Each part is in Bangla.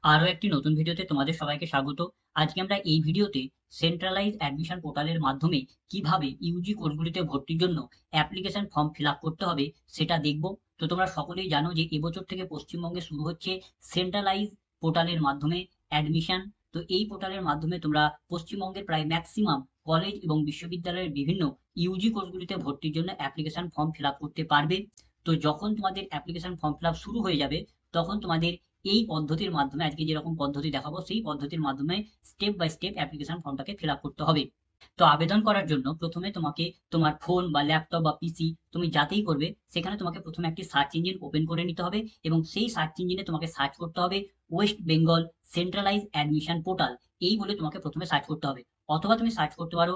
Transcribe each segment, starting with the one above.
আরো একটি নতুন ভিডিওতে তোমাদের সবাইকে স্বাগত। আজকে আমরা এই ভিডিওতে সেন্ট্রালাইজ অ্যাডমিশন পোর্টালের মাধ্যমে কিভাবে ইউজি কোর্সগুলিতে ভর্তির জন্য অ্যাপ্লিকেশন ফর্ম ফিল আপ করতে হবে সেটা দেখব। তো তোমরা সকলেই জানো যে এবছর থেকে পশ্চিমবঙ্গে শুরু হচ্ছে সেন্ট্রালাইজ পোর্টালের মাধ্যমে অ্যাডমিশন। তো এই পোর্টালের মাধ্যমে তোমরা পশ্চিমবঙ্গের প্রায় ম্যাক্সিমাম কলেজ এবং বিশ্ববিদ্যালয়ের বিভিন্ন ইউজি কোর্সগুলিতে ভর্তির জন্য অ্যাপ্লিকেশন ফর্ম ফিল আপ করতে পারবে। তো যখন তোমাদের অ্যাপ্লিকেশন ফর্ম ফিল আপ শুরু হয়ে যাবে, তখন তোমাদের এই পদ্ধতির মাধ্যমে, আজকে যেরকম পদ্ধতি দেখাবো সেই পদ্ধতির মাধ্যমে স্টেপ বাই স্টেপ অ্যাপ্লিকেশন ফর্মটাকে ফিল আপ করতে হবে। তো আবেদন করার জন্য প্রথমে তোমাকে তোমার ফোন বা ল্যাপটপ বা পিসি তুমি যাতেই করবে, সেখানে তোমাকে প্রথমে একটি সার্চ ইঞ্জিন ওপেন করে নিতে হবে এবং সেই সার্চ ইঞ্জিনে তোমাকে সার্চ করতে হবে West Bengal centralise admission portal, এই বলে তোমাকে প্রথমে সার্চ করতে হবে। অথবা তুমি সার্চ করতে পারো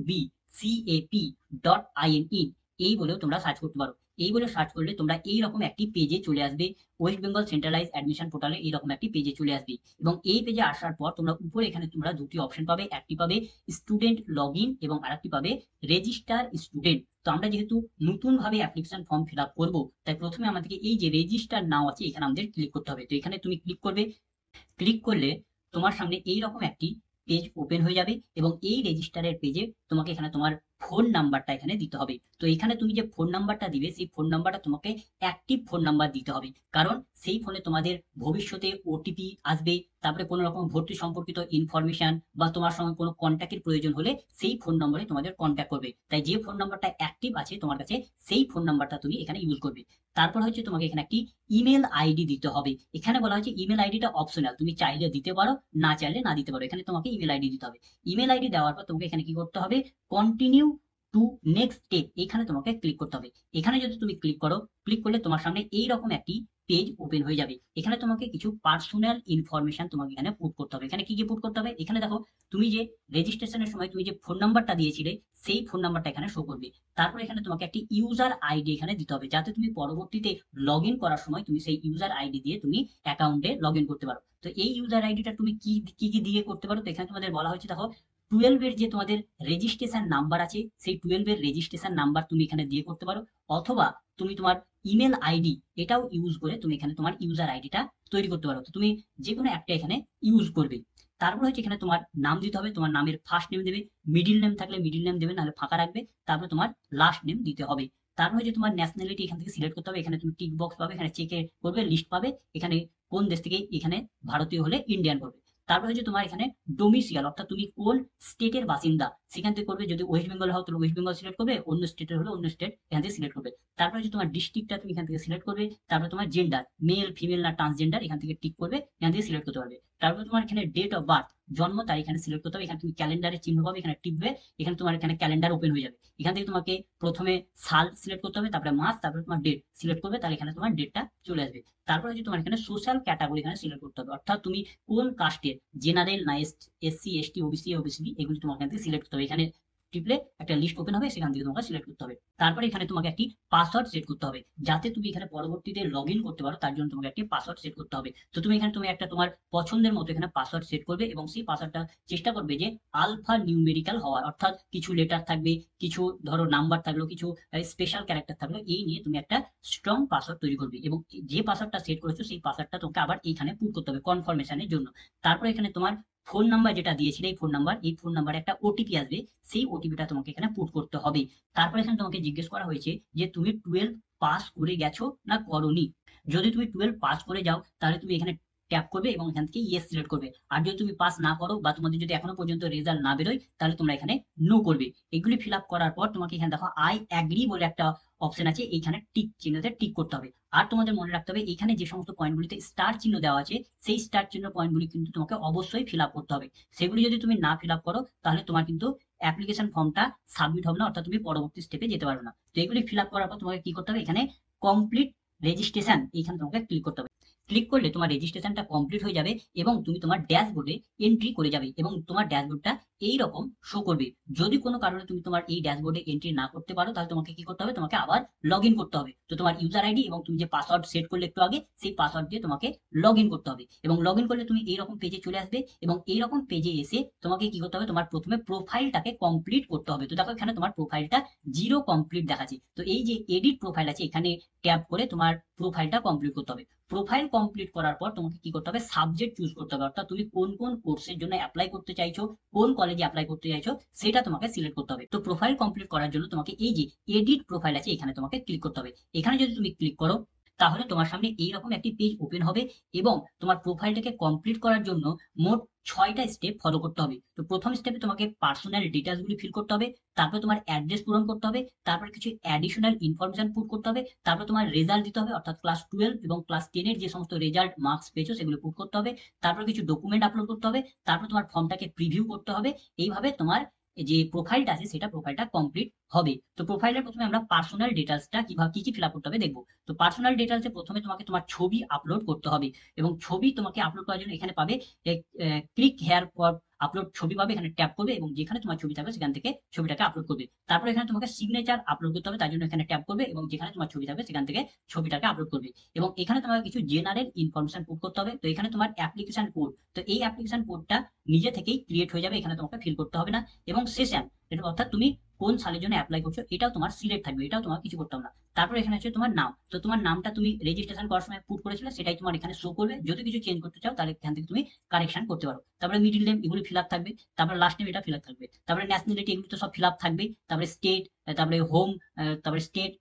wbcap.in, এই বলেও তোমরা সার্চ করতে পারো। এই বলে সার্চ করলে তোমরা এইরকম একটি পেজে চলে আসবে। ওয়েস্ট বেঙ্গল সেন্ট্রালাইজ অ্যাডমিশন পোর্টালে এইরকম একটি পেজে চলে আসবে এবং এই পেজে আসার পর তোমরা উপরে এখানে তোমরা দুটি অপশন পাবে। একটি পাবে স্টুডেন্ট লগ ইন এবং আরেকটি পাবে রেজিস্টার স্টুডেন্ট। তো আমরা যেহেতু নতুন ভাবে অ্যাপ্লিকেশন ফর্ম ফিল আপ করবো, তাই প্রথমে আমাদেরকে এই যে রেজিস্টার নাও আছে এখানে আমাদের ক্লিক করতে হবে। তো এখানে তুমি ক্লিক করবে। ক্লিক করলে তোমার সামনে এইরকম একটি পেজ ওপেন হয়ে যাবে এবং এই রেজিস্টারের পেজে তোমাকে এখানে তোমার ফোন নাম্বারটা এখানে দিতে হবে। তো এখানে তুমি যে ফোন নাম্বারটা দিবে সেই ফোন নাম্বারটা তোমাকে অ্যাক্টিভ ফোন নাম্বার দিতে হবে, কারণ সেই ফোনে তোমাদের ভবিষ্যতে ওটিপি আসবে, তারপরে কোনো রকম ভর্তি সম্পর্কিত ইনফরমেশন বা তোমার সঙ্গে কোনো কন্ট্যাক্টের প্রয়োজন হলে সেই ফোন নম্বরে তোমাদের কন্ট্যাক্ট করবে। তাই যে ফোন নাম্বারটা অ্যাক্টিভ আছে তোমার কাছে, সেই ফোন নাম্বারটা তুমি এখানে ইউজ করবে। তারপর হচ্ছে তোমাকে এখানে একটি ইমেল আইডি দিতে হবে। এখানে বলা হচ্ছে ইমেল আইডিটা অপশনাল, তুমি চাইলে দিতে পারো, না চাইলে না দিতে পারো। এখানে তোমাকে ইমেল আইডি দিতে হবে। ইমেল আইডি দেওয়ার পর তোমাকে এখানে কি করতে হবে, কন্টিনিউ টু নেক্সট স্টেপ, এখানে তোমাকে ক্লিক করতে হবে। এখানে যদি তুমি ক্লিক করো, ক্লিক করলে তোমার সামনে এইরকম একটি পেজ ওপেন হয়ে যাবে। এখানে তোমাকে কিছু পার্সোনাল ইনফরমেশন তোমাকে এখানে পুট করতে হবে। এখানে কি কি পুট করতে হবে, এখানে দেখো, তুমি যে রেজিস্ট্রেশনের সময় তুমি যে ফোন নাম্বারটা দিয়েছিলে সেই ফোন নাম্বারটা এখানে শো করবে। তারপর এখানে তোমাকে একটি ইউজার আইডি এখানে দিতে হবে, যাতে তুমি পরবর্তীতে লগ ইন করার সময় তুমি সেই ইউজার আইডি দিয়ে তুমি অ্যাকাউন্টে লগ ইন করতে পারো। তো এই ইউজার আইডিটা তুমি কি কি কি দিয়ে করতে পারো, তো এখানে তোমাদের বলা হয়েছে দেখো, 12 এর যে তোমাদের রেজিস্ট্রেশন নাম্বার আছে সেই 12 এর রেজিস্ট্রেশন নাম্বার তুমি এখানে দিয়ে করতে পারো, অথবা তুমি তোমার ইমেল আইডি এটাও ইউজ করে তুমি এখানে তোমার ইউজার আইডিটা তৈরি করতে পারো। তো তুমি যে কোনো একটা এখানে ইউজ করবে। তারপর হচ্ছে এখানে তোমার নাম দিতে হবে, তোমার নামের ফার্স্ট নেম দেবে, মিডিল নেম থাকলে মিডিল নেম দেবে, নাহলে ফাঁকা রাখবে। তারপর তোমার লাস্ট নেম দিতে হবে। তারপর হচ্ছে তোমার ন্যাশনালিটি এখান থেকে সিলেক্ট করতে হবে। এখানে তুমি টিক বক্স পাবে, এখানে চেকে করবে, লিস্ট পাবে, এখানে কোন দেশ থেকে, এখানে ভারতীয় হলে ইন্ডিয়ান করবে। তারপর হচ্ছে তোমার এখানে ডোমিসিয়াল, অর্থাৎ তুমি কোন স্টেটের বাসিন্দা সেখান থেকে করবে। যদি ওয়েস্ট বেঙ্গল হও তাহলে ওয়েস্ট বেঙ্গল সিলেক্ট করবে, অন্য স্টেটের হলে অন্য স্টেট এখান থেকে সিলেক্ট করবে। তারপর হচ্ছে তোমার ডিস্ট্রিক্টটা তুমি এখান থেকে সিলেক্ট করবে। তারপর তোমার জেন্ডার, মেল ফিমেল না ট্রান্সজেন্ডার, এখান থেকে টিক করবে, এখান থেকে সিলেক্ট করতে পারবে। তারপর তোমার এখানে ডেট অফ বার্থ, জন্ম তারিখ এখানে সিলেক্ট করতে হবে। এখানে তুমি ক্যালেন্ডারের চিহ্ন পাবে, এখানে টিপবে, এখানে তোমার এখানে ক্যালেন্ডার ওপেন হয়ে যাবে। এখান থেকে তোমাকে প্রথমে সাল সিলেক্ট করতে হবে, তারপরে মাস, তারপরে তোমার ডেট সিলেক্ট করবে, তাহলে এখানে তোমার ডেটটা চলে আসবে। তারপর হচ্ছে তোমার এখানে সোশ্যাল ক্যাটাগরি এখানে সিলেক্ট করতে হবে, অর্থাৎ তুমি কোন কাস্টের, জেনারেল না এসসি এসটি ওবিসি ওবিসি, এগুলি তোমাকে এখান থেকে সিলেক্ট করতে হবে। এখানে টিপলে একটা লিস্ট ওপেন হবে, সেখান থেকে তোমাকে সিলেক্ট করতে হবে। তারপরে এখানে তোমাকে একটি পাসওয়ার্ড সেট করতে হবে, যাতে তুমি এখানে পরবর্তীতে লগ ইন করতে পারো, তার জন্য তোমাকে একটি পাসওয়ার্ড সেট করতে হবে। তো তুমি এখানে তুমি একটা তোমার পছন্দের মতো এখানে পাসওয়ার্ড সেট করবে এবং সেই পাসওয়ার্ডটা চেষ্টা করবে যে আলফা নিউমেরিক্যাল হওয়ার, অর্থাৎ কিছু লেটার থাকবে, কিছু ধরো নাম্বার থাকলো, কিছু স্পেশাল ক্যারেক্টার থাকলো, এই নিয়ে তুমি একটা স্ট্রং পাসওয়ার্ড তৈরি করবে এবং যে পাসওয়ার্ডটা সেট করেছো সেই পাসওয়ার্ডটা তোমাকে আবার এইখানে পুট করতে হবে কনফার্মেশনের জন্য। তারপর এখানে তোমার ফোন নাম্বার যেটা দিয়েছিলে এই ফোন নাম্বারে একটা ওটিপি আসবে, সেই ওটিপিটা তোমাকে এখানে পুট করতে হবে। তারপর এখানে তোমাকে জিজ্ঞেস করা হয়েছে যে তুমি 12 পাস করে গেছো না করোনি। যদি তুমি 12 পাস করে যাও তাহলে তুমি এখানে ট্যাপ করবে এবং এখান থেকে ইয়েস সিলেক্ট করবে। আর যদি তুমি পাস না করো বা তোমাদের যদি এখনো পর্যন্ত রেজাল্ট না বেরোয়, তাহলে তোমরা এখানে নো করবে। এগুলি ফিল আপ করার পর তোমাকে এখানে দেখো আই অ্যাগ্রি বলে একটা অপশন আছে, এইখানে টিক চিহ্নতে টিক করতে হবে। আর তোমাদের মনে রাখতে হবে এখানে যে সমস্ত পয়েন্টগুলিতে স্টার চিহ্ন দেওয়া আছে সেই স্টার চিহ্ন পয়েন্টগুলি কিন্তু তোমাকে অবশ্যই ফিল আপ করতে হবে। সেগুলি যদি তুমি না ফিল আপ করো তাহলে তোমার কিন্তু অ্যাপ্লিকেশন ফর্মটা সাবমিট হবে না, অর্থাৎ তুমি পরবর্তী স্টেপে যেতে পারবে না। তো এগুলি ফিল আপ করার পর তোমাকে কি করতে হবে, এখানে কমপ্লিট রেজিস্ট্রেশন, এইখানে তোমাকে ক্লিক করতে হবে। ক্লিক করলে তোমার রেজিস্ট্রেশনটা কমপ্লিট হয়ে যাবে এবং তুমি তোমার ড্যাশবোর্ডে এন্ট্রি করে যাবে এবং তোমার ড্যাশবোর্ডটা এই রকম শো করবে। যদি কোনো কারণে তুমি তোমার এই ড্যাশবোর্ডে এন্ট্রি না করতে পারো, তাহলে তোমাকে কি করতে হবে, তোমাকে আবার লগ ইন করতে হবে। তো তোমার ইউজার আইডি এবং তুমি যে পাসওয়ার্ড সেট করলে একটু আগে, সেই পাসওয়ার্ড দিয়ে তোমাকে লগ ইন করতে হবে। এবং লগ ইন করলে তুমি এইরকম পেজে চলে আসবে, এবং এইরকম পেজে এসে তোমাকে কি করতে হবে, তোমার প্রথমে প্রোফাইলটাকে কমপ্লিট করতে হবে। তো দেখো এখানে তোমার প্রোফাইলটা 0 কমপ্লিট দেখাচ্ছে। তো এই যে এডিট প্রোফাইল আছে, এখানে ট্যাপ করে তোমার প্রোফাইলটা কমপ্লিট করতে হবে। প্রোফাইল কমপ্লিট করার পর তোমাকে কি করতে হবে, সাবজেক্ট চুজ করতে হবে। অর্থাৎ তুমি কোন কোন কোর্সের জন্য অ্যাপ্লাই করতে চাইছো, কোন কলেজে অ্যাপ্লাই করতে চাইছো, সেটা তোমাকে সিলেক্ট করতে হবে। তো প্রোফাইল কমপ্লিট করার জন্য তোমাকে এই যে এডিট প্রোফাইল আছে, এখানে তোমাকে ক্লিক করতে হবে। এখানে যদি তুমি ক্লিক করো, তাহলে তোমার সামনে এইরকম একটি পেজ ওপেন হবে, এবং তোমার প্রোফাইলটাকে কমপ্লিট করার জন্য মোট 6টা স্টেপ ফলো করতে হবে। তো প্রথম স্টেপে তোমাকে পার্সোনাল ডিটেলস গুলি ফিল করতে হবে, তারপর তোমার অ্যাড্রেস পূরণ করতে হবে, তারপর কিছু অ্যাডিশনাল ইনফরমেশন পুট করতে হবে, তারপর তোমার রেজাল্ট দিতে হবে, অর্থাৎ ক্লাস 12 এবং ক্লাস 10 এর যে সমস্ত রেজাল্ট মার্কস পেয়েছো সেগুলো পুট করতে হবে, তারপর কিছু ডকুমেন্ট আপলোড করতে হবে, তারপর তোমার ফর্মটাকে প্রিভিউ করতে হবে। এইভাবে তোমার যে প্রোফাইলটা আছে সেটা প্রোফাইলটা কমপ্লিট হবে। তো প্রোফাইলের প্রথমে আমরা পার্সোনাল ডিটেলসটা কিভাবে কি কি ফিল আপ করতে হবে দেখবো। তো পার্সোনাল ডিটেলসে প্রথমে তোমাকে তোমার ছবি আপলোড করতে হবে, এবং ছবি তোমাকে আপলোড করার জন্য এখানে পাবে ক্লিক হেয়ার ফর আপলোড ছবি পাবে, এখানে ট্যাপ করবে এবং যেখানে তোমার ছবি থাকবে সেখান থেকে ছবিটাকে আপলোড করবে। তারপর এখানে তোমাকে সিগনেচার আপলোড করতে হবে, তার জন্য এখানে ট্যাপ করবে এবং যেখানে তোমার ছবি থাকবে সেখান থেকে ছবিটাকে আপলোড করবে। এবং এখানে তোমাকে কিছু জেনারেল ইনফরমেশন পুট করতে হবে। তো এখানে তোমার অ্যাপ্লিকেশন কোড, তো এই অ্যাপ্লিকেশন কোডটা নিজে থেকেই ক্রিয়েট হয়ে যাবে, এখানে তোমাকে ফিল করতে হবে না। এবং সেশন, অর্থাৎ তুমি কোন সালের জন্য অ্যাপ্লাই করছো এটাও তোমার সিলেক্ট থাকবে, এটাও তোমার কিছু করতে হবে না। তারপর এখানে হচ্ছে তোমার নাম, তো তোমার নামটা তুমি রেজিস্ট্রেশন করার সময় পুট করেছিলে সেটাই তোমার এখানে শো করবে। যদি কিছু চেঞ্জ করতে চাও তাহলে এখান থেকে তুমি কারেকশন করতে পারো। তারপরে মিডিল নেম এগুলো ফিল আপ থাকবে, তারপরে লাস্ট নেম এটা ফিল আপ থাকবে, তারপরে ন্যাশনালিটি এগুলো তো সব ফিল আপ থাকবে, তারপরে স্টেট, তারপরে হোম, তারপরে স্টেট,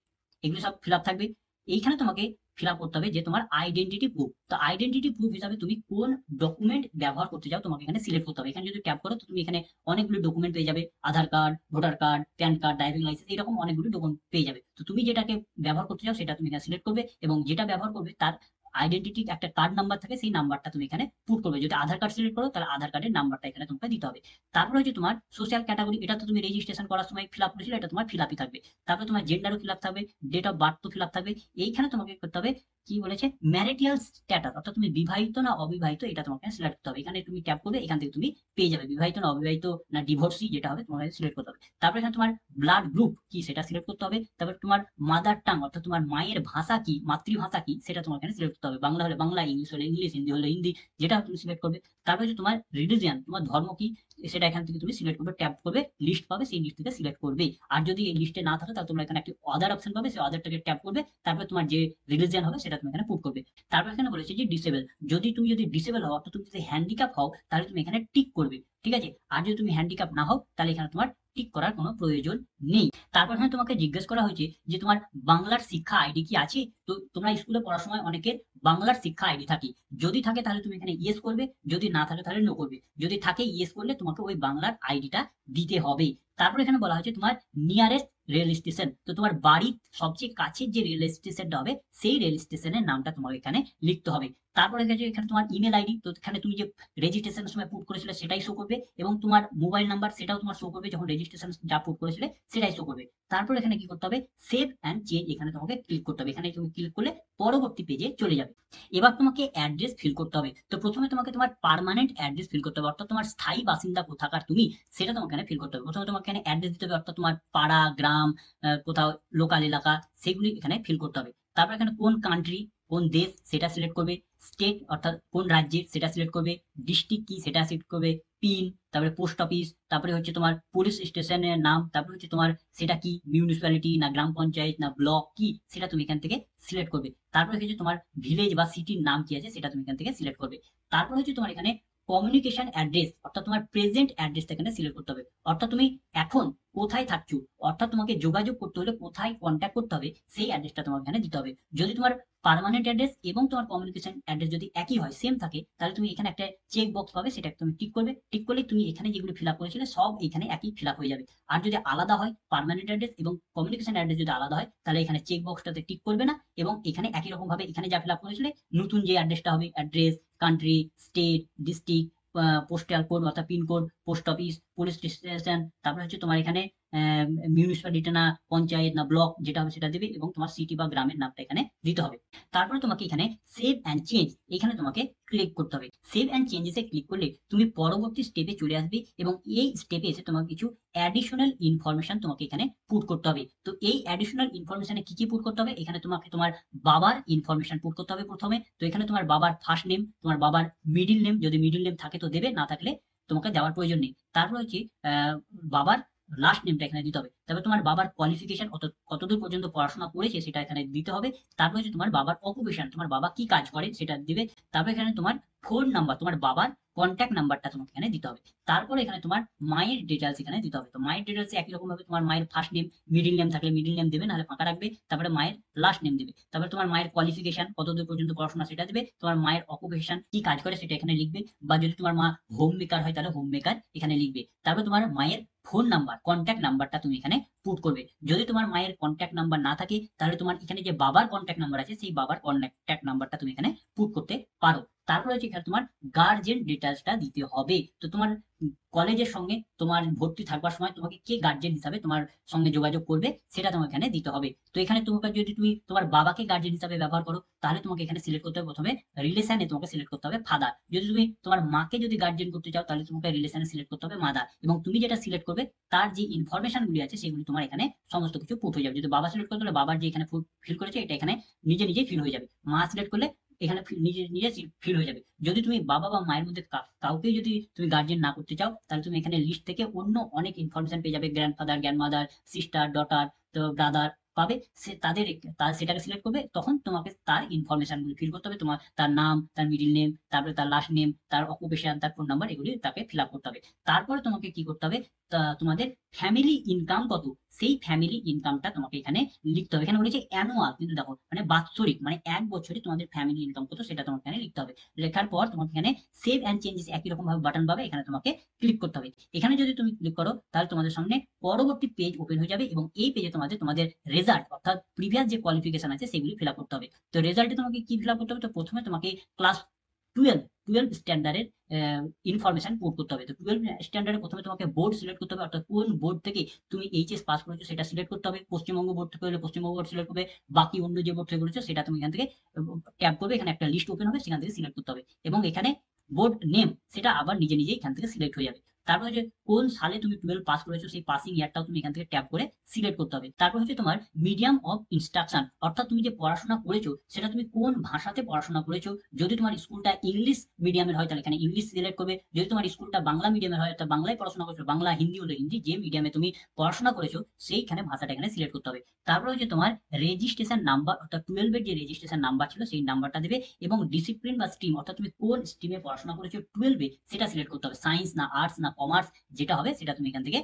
এগুলো সব ফিল আপ থাকবে। এইখানে তোমাকে ফিল আপ করতে হবে যে তোমার আইডেন্টিটি প্রুফ, তো আইডেন্টিটি প্রুফ হিসাবে তুমি কোন ডকুমেন্ট ব্যবহার করতে চাও তোমাকে এখানে সিলেক্ট করতে হবে। এখানে যদি ট্যাপ করো তো তুমি এখানে অনেকগুলো ডকুমেন্ট পেয়ে যাবে, Aadhaar card, voter card, PAN card, driving licence, এরকম অনেকগুলো ডকুমেন্ট পেয়ে যাবে। তো তুমি যেটাকে ব্যবহার করতে চাও সেটা তুমি এখানে সিলেক্ট করবে, এবং যেটা ব্যবহার করবে তার আইডেন্টিটি একটা কার্ড নাম্বার থাকে, সেই নাম্বারটা তুমি এখানে পুট করবে। যদি আধার কার্ড সিলেক্ট করো তাহলে আধার কার্ডের নাম্বারটা এখানে তোমাকে দিতে হবে। তারপরে হচ্ছে তোমার সোশ্যাল ক্যাটাগরি, এটা তো তুমি রেজিস্ট্রেশন করার সময় ফিল আপ করেছিলে, এটা তোমার ফিল আপই থাকবে। তারপরে তোমার জেন্ডারও ফিল আপ থাকবে, ডেট অফ বার্থ তো ফিল আপ থাকবে। এইখানে তোমাকে করতে হবে কি বলেছে, ম্যারিটাল স্ট্যাটাস, অর্থাৎ তুমি বিবাহিত না অবিবাহিত এটা তোমাকে সিলেক্ট করতে হবে। এখানে তুমি ট্যাপ করবে, এখান থেকে তুমি পেয়ে যাবে বিবাহিত না অবিবাহিত না ডিভোর্সি, যেটা হবে তোমাকে সিলেক্ট করতে হবে। তারপরে এখানে তোমার ব্লাড গ্রুপ কি সেটা সিলেক্ট করতে হবে। তারপর তোমার মাদার টাং, অর্থাৎ তোমার মায়ের ভাষা কি, মাতৃভাষা কি সেটা তোমার এখানে সিলেক্ট করতে হবে। বাংলা হলে বাংলা, ইংলিশ হলে ইংলিশ, হিন্দি হলে হিন্দি, যেটা তুমি সিলেক্ট করবে। তারপর হচ্ছে তোমার রিলিজিয়ান, তোমার ধর্ম কি সেটা এখান থেকে তুমি সিলেক্ট করবে, ট্যাপ করবে, লিস্ট পাবে, সেই লিস্ট থেকে সিলেক্ট করবে। আর যদি এই লিস্টে না থাকে তাহলে তোমরা এখানে একটি অদার অপশন পাবে, সেই অদারটাকে ট্যাপ করবে, তারপর তোমার যে রিলিজিয়ান হবে সেটা তুমি এখানে পুট করবে। তারপর এখানে বলেছে যে ডিসেবল, যদি ডিসেবল হও, অর্থাৎ তুমি যদি হ্যান্ডিক্যাপ হও তাহলে তুমি এখানে টিক করবে, ঠিক আছে। আর যদি তুমি হ্যান্ডিক্যাপ না হও তাহলে এখানে তোমার টিক করার কোনো প্রয়োজন নেই। তারপর এখানে তোমাকে জিজ্ঞেস করা হয়েছে যে তোমার বাংলার শিক্ষা আইডি কি আছে। তো তোমরা স্কুলে পড়ার সময় অনেকের বাংলার শিক্ষা আইডি থাকে, যদি থাকে তাহলে তুমি এখানে ইয়েস করবে, যদি না থাকে তাহলে নো করবে। যদি থাকে ইয়েস করলে তোমাকে ওই বাংলার আইডিটা দিতে হবে। তারপর এখানে বলা হয়েছে তোমার নিয়ারেস্ট রেল স্টেশন, তো তোমার বাড়ির সবচেয়ে কাছের যে রেল স্টেশনটা হবে সেই রেল স্টেশনের নামটা তোমাকে এখানে লিখতে হবে। তারপরে এখানে তোমার ইমেল আইডি, তো এখানে তুমি যে রেজিস্ট্রেশনের সময় পুট করেছিলে সেটাই শো করবে, এবং তোমার মোবাইল নাম্বার সেটাও তোমার শো করবে, যখন রেজিস্ট্রেশন যা পুট করেছিলে সেটাই শো করবে। তারপর এখানে কি করতে হবে, সেভ অ্যান্ড চেঞ্জ, এখানে তোমাকে ক্লিক করতে হবে। এখানে তুমি ক্লিক করলে পরবর্তী পেজে চলে যাবে। এবার তোমাকে অ্যাড্রেস ফিল করতে হবে। তো প্রথমে তোমাকে তোমার পার্মানেন্ট অ্যাড্রেস ফিল করতে হবে, অর্থাৎ তোমার স্থায়ী বাসিন্দা কোথাকার তুমি, সেটা তোমাকে এখানে ফিল করতে হবে। প্রথমে তোমাকে এখানে অ্যাড্রেস দিতে হবে, অর্থাৎ তোমার পাড়া, গ্রাম, কোথাও লোকাল এলাকা, সেগুলি এখানে ফিল করতে হবে। তারপর এখানে কোন কান্ট্রি, কোন দেশ সেটা সিলেক্ট করবে, স্টেট অর্থাৎ কোন রাজ্যের সেটা সিলেক্ট করবে, ডিস্ট্রিক্ট কি সেটা সিলেক্ট করবে, পিন, তারপরে পোস্ট অফিস, তারপরে হচ্ছে তোমার পুলিশ স্টেশনের নাম, তারপরে হচ্ছে তোমার সেটা কি মিউনিসিপ্যালিটি না গ্রাম পঞ্চায়েত না ব্লক কি সেটা তুমি এখান থেকে সিলেক্ট করবে। তারপরে হচ্ছে তোমার ভিলেজ বা সিটির নাম কি আছে সেটা তুমি এখান থেকে সিলেক্ট করবে। তারপর হচ্ছে তোমার এখানে কমিউনিকেশন অ্যাড্রেস, অর্থাৎ তোমার প্রেজেন্ট অ্যাড্রেসটা এখানে সিলেক্ট করতে হবে, অর্থাৎ তুমি এখন কোথায় থাকছো, অর্থাৎ তোমাকে যোগাযোগ করতে হলে কোথায় কন্ট্যাক্ট করতে হবে সেই অ্যাড্রেসটা তোমাকে এখানে দিতে হবে। যদি তোমার পার্মানেন্ট অ্যাড্রেস এবং তোমার কমিউনিকেশন অ্যাড্রেস যদি একই হয়, সেম থাকে, তাহলে তুমি এখানে একটা চেক বক্স পাবে, সেটা তুমি টিক করবে। টিক করলে তুমি এখানে যেগুলো ফিল আপ করেছিলে সব এখানে একই ফিল আপ হয়ে যাবে। আর যদি আলাদা হয়, পার্মানেন্ট অ্যাড্রেস এবং কমিউনিকেশন অ্যাড্রেস যদি আলাদা হয়, তাহলে এখানে চেক বক্সটাতে টিক করবে না, এবং এখানে একই রকম ভাবে এখানে যা ফিল আপ করেছিলে নতুন যে অ্যাড্রেসটা হবে, address, country, state, district, postal code অর্থাৎ pincode, post office, police station, তারপরে হচ্ছে তোমার এখানে মিউনিসিপ্যালিটি না পঞ্চায়েত না ব্লক যেটা হবে সেটা দেবে এবং তোমার সিটি বা গ্রামের নামটা এখানে দিতে হবে। তারপরে তোমাকে এখানে সেভ অ্যান্ড চেঞ্জ এখানে তোমাকে ক্লিক করতে হবে। সেভ অ্যান্ড চেঞ্জেসে ক্লিক করলে তুমি পরবর্তী স্টেপে চলে আসবে এবং এই স্টেপে এসে তোমাকে কিছু অ্যাডিশনাল ইনফরমেশন তোমাকে এখানে পুট করতে হবে। তো এই অ্যাডিশনাল ইনফরমেশনে কি কি পুট করতে হবে, এখানে তোমাকে তোমার বাবার ইনফরমেশন পুট করতে হবে প্রথমে। তো এখানে তোমার বাবার ফার্স্ট নেম, তোমার বাবার মিডিল নেম, যদি মিডিল নেম থাকে তো দেবে, না থাকলে তোমাকে দেওয়ার প্রয়োজন নেই। তারপর হচ্ছে বাবার লাস্ট নেমটা এখানে দিতে হবে। তারপর তোমার বাবার কোয়ালিফিকেশন কতদূর পর্যন্ত পড়াশোনা করেছে সেটা এখানে দিতে হবে। তারপর হচ্ছে তোমার বাবার অকুপেশন, তোমার বাবা কি কাজ করে সেটা দিবে। তারপর এখানে তোমার ফোন নাম্বার, তোমার বাবার কন্ট্যাক্ট নাম্বারটা তোমাকে এখানে দিতে হবে। তারপরে এখানে তোমার মায়ের ডিটেলস এখানে দিতে হবে। তো মায়ের ডিটেলস একই রকম ভাবে তোমার মায়ের ফার্স্ট নেম, মিডিল নেম থাকলে মিডিল নেম দেবে, নাহলে ফাঁকা রাখবে। তারপরে মায়ের লাস্ট নেম দেবে। তারপরে তোমার মায়ের কোয়ালিফিকেশন কতদূর পর্যন্ত পড়াশোনা সেটা দেবে। তোমার মায়ের অকুপেশন কি কাজ করে সেটা এখানে লিখবে, বা যদি তোমার মা হোম মেকার হয় তাহলে হোম মেকার এখানে লিখবে। তারপর তোমার মায়ের ফোন নাম্বার, কন্ট্যাক্ট নাম্বারটা তুমি এখানে পুট করবে। যদি তোমার মায়ের কন্ট্যাক্ট নাম্বার না থাকে তাহলে তোমার এখানে যে বাবার কন্ট্যাক্ট নাম্বার আছে সেই বাবার কন্ট্যাক্ট নাম্বারটা তুমি এখানে পুট করতে পারো। তারপরে হচ্ছে এখানে তোমার গার্জেন ডিটেলসটা দিতে হবে। তো তোমার কলেজের সঙ্গে তোমার ভর্তি থাকবার সময় তোমাকে কে গার্জেন হিসাবে তোমার সঙ্গে যোগাযোগ করবে সেটা তোমাকে এখানে দিতে হবে। তো এখানে তোমাকে যদি তুমি তোমার বাবাকে গার্জেন হিসাবে ব্যবহার করো তাহলে তোমাকে এখানে সিলেক্ট করতে হবে প্রথমে রিলেশনে তোমাকে সিলেক্ট করতে হবে ফাদার। যদি তুমি তোমার মাকে যদি গার্জেন করতে চাও তাহলে তোমাকে রিলেশনে সিলেক্ট করতে হবে মাদার, এবং তুমি যেটা সিলেক্ট করবে তার যে ইনফরমেশন গুলি আছে সেগুলি তোমার এখানে সমস্ত কিছু পুট হয়ে যাবে। যদি বাবা সিলেক্ট করতে হলে বাবার যে এখানে ফিল করেছে এটা এখানে নিজে নিজে ফিল হয়ে যাবে। মা সিলেক্ট করলে এখানে নিজে নিজে ফিল হয়ে যাবে। যদি তুমি বাবা বা মায়ের মধ্যে কাউকে যদি তুমি গার্জেন না করতে চাও তাহলে তুমি এখানে লিস্ট থেকে অন্য অনেক ইনফরমেশন পেয়ে যাবে, গ্র্যান্ডফাদার, গ্র্যান্ডমাদার, সিস্টার, ডটার, তো ব্রাদার পাবে। সে তাদের সেটাকে সিলেক্ট করবে, তখন তোমাকে তার ইনফরমেশন গুলো ফিল করতে হবে। তোমার তার নাম, তার মিডিল নেম, তারপরে তার লাস্ট নেম, তার অকুপেশন, তার ফোন নাম্বার, এগুলি তাকে ফিল আপ করতে হবে। তারপরে তোমাকে কি করতে হবে, তোমাদের ফ্যামিলি ইনকাম কত সেই ফ্যামিলি ইনকামটা তোমাকে এখানে লিখতে হবে। এখানে বলেছে অ্যানুয়াল, কিন্তু দেখো মানে বাৎসরিক, মানে এক বছরে তোমাদের ফ্যামিলি ইনকাম কত সেটা তোমাকে এখানে লিখতে হবে। লেখার পর তোমাকে এখানে সেভ অ্যান্ড চেঞ্জেস একই রকম ভাবে বাটন পাবে, এখানে তোমাকে ক্লিক করতে হবে। এখানে যদি তুমি ক্লিক করো তাহলে তোমাদের সামনে পরবর্তী পেজ ওপেন হয়ে যাবে এবং এই পেজে তোমাদের রেজাল্ট অর্থাৎ প্রিভিয়াস যে কোয়ালিফিকেশন আছে সেগুলি ফিল আপ করতে হবে। তো রেজাল্টে তোমাকে কি ফিল আপ করতে হবে, তো প্রথমে তোমাকে ক্লাস টুয়েলভ স্ট্যান্ডার্ডের ইনফরমেশন পুট করতে হবে। তো টুয়েলভ স্ট্যান্ডার্ডে প্রথমে তোমাকে বোর্ড সিলেক্ট করতে হবে, অর্থাৎ কোন বোর্ড থেকে তুমি এইচএস পাস করেছো সেটা সিলেক্ট করতে হবে। পশ্চিমবঙ্গ বোর্ড থেকে হলে পশ্চিমবঙ্গ বোর্ড সিলেক্ট করবে, বাকি অন্য যে বোর্ড থেকে করেছো সেটা তুমি এখান থেকে ট্যাপ করবে, এখানে একটা লিস্ট ওপেন হবে, সেখান থেকে সিলেক্ট করতে হবে এবং এখানে বোর্ড নেম সেটা আবার নিজে নিজেই এখান থেকে সিলেক্ট হয়ে যাবে। তারপর হচ্ছে কোন সালে তুমি টুয়েলভ পাস করেছো সেই পাসিং ইয়ারটাও তুমি এখান থেকে ট্যাপ করে সিলেক্ট করতে হবে। তারপর হচ্ছে তোমার মিডিয়াম অফ ইনস্ট্রাকশন, অর্থাৎ তুমি যে পড়াশোনা করেছো সেটা তুমি কোন ভাষাতে পড়াশোনা করেছো। যদি তোমার স্কুলটা ইংলিশ মিডিয়ামের হয় তাহলে এখানে ইংলিশ সিলেক্ট করবে, যদি তোমার স্কুলটা বাংলা মিডিয়ামের হয় অর্থাৎ বাংলায় পড়াশোনা করেছো, বাংলা, হিন্দি হলে হিন্দি, যে মিডিয়ামে তুমি পড়াশোনা করেছো সেইখানে ভাষাটা এখানে সিলেক্ট করতে হবে। তারপর হচ্ছে তোমার রেজিস্ট্রেশন নাম্বার, অর্থাৎ টুয়েলভের যে রেজিস্ট্রেশন নাম্বার ছিল সেই নাম্বারটা দেবে, এবং ডিসিপ্লিন বা স্ট্রিম অর্থাৎ তুমি কোন স্ট্রিমে পড়াশোনা করেছো টুয়েলভে সেটা সিলেক্ট করতে হবে, সায়েন্স না আর্টস না কমার্স যেটা হবে সেটা তুমি এখান থেকে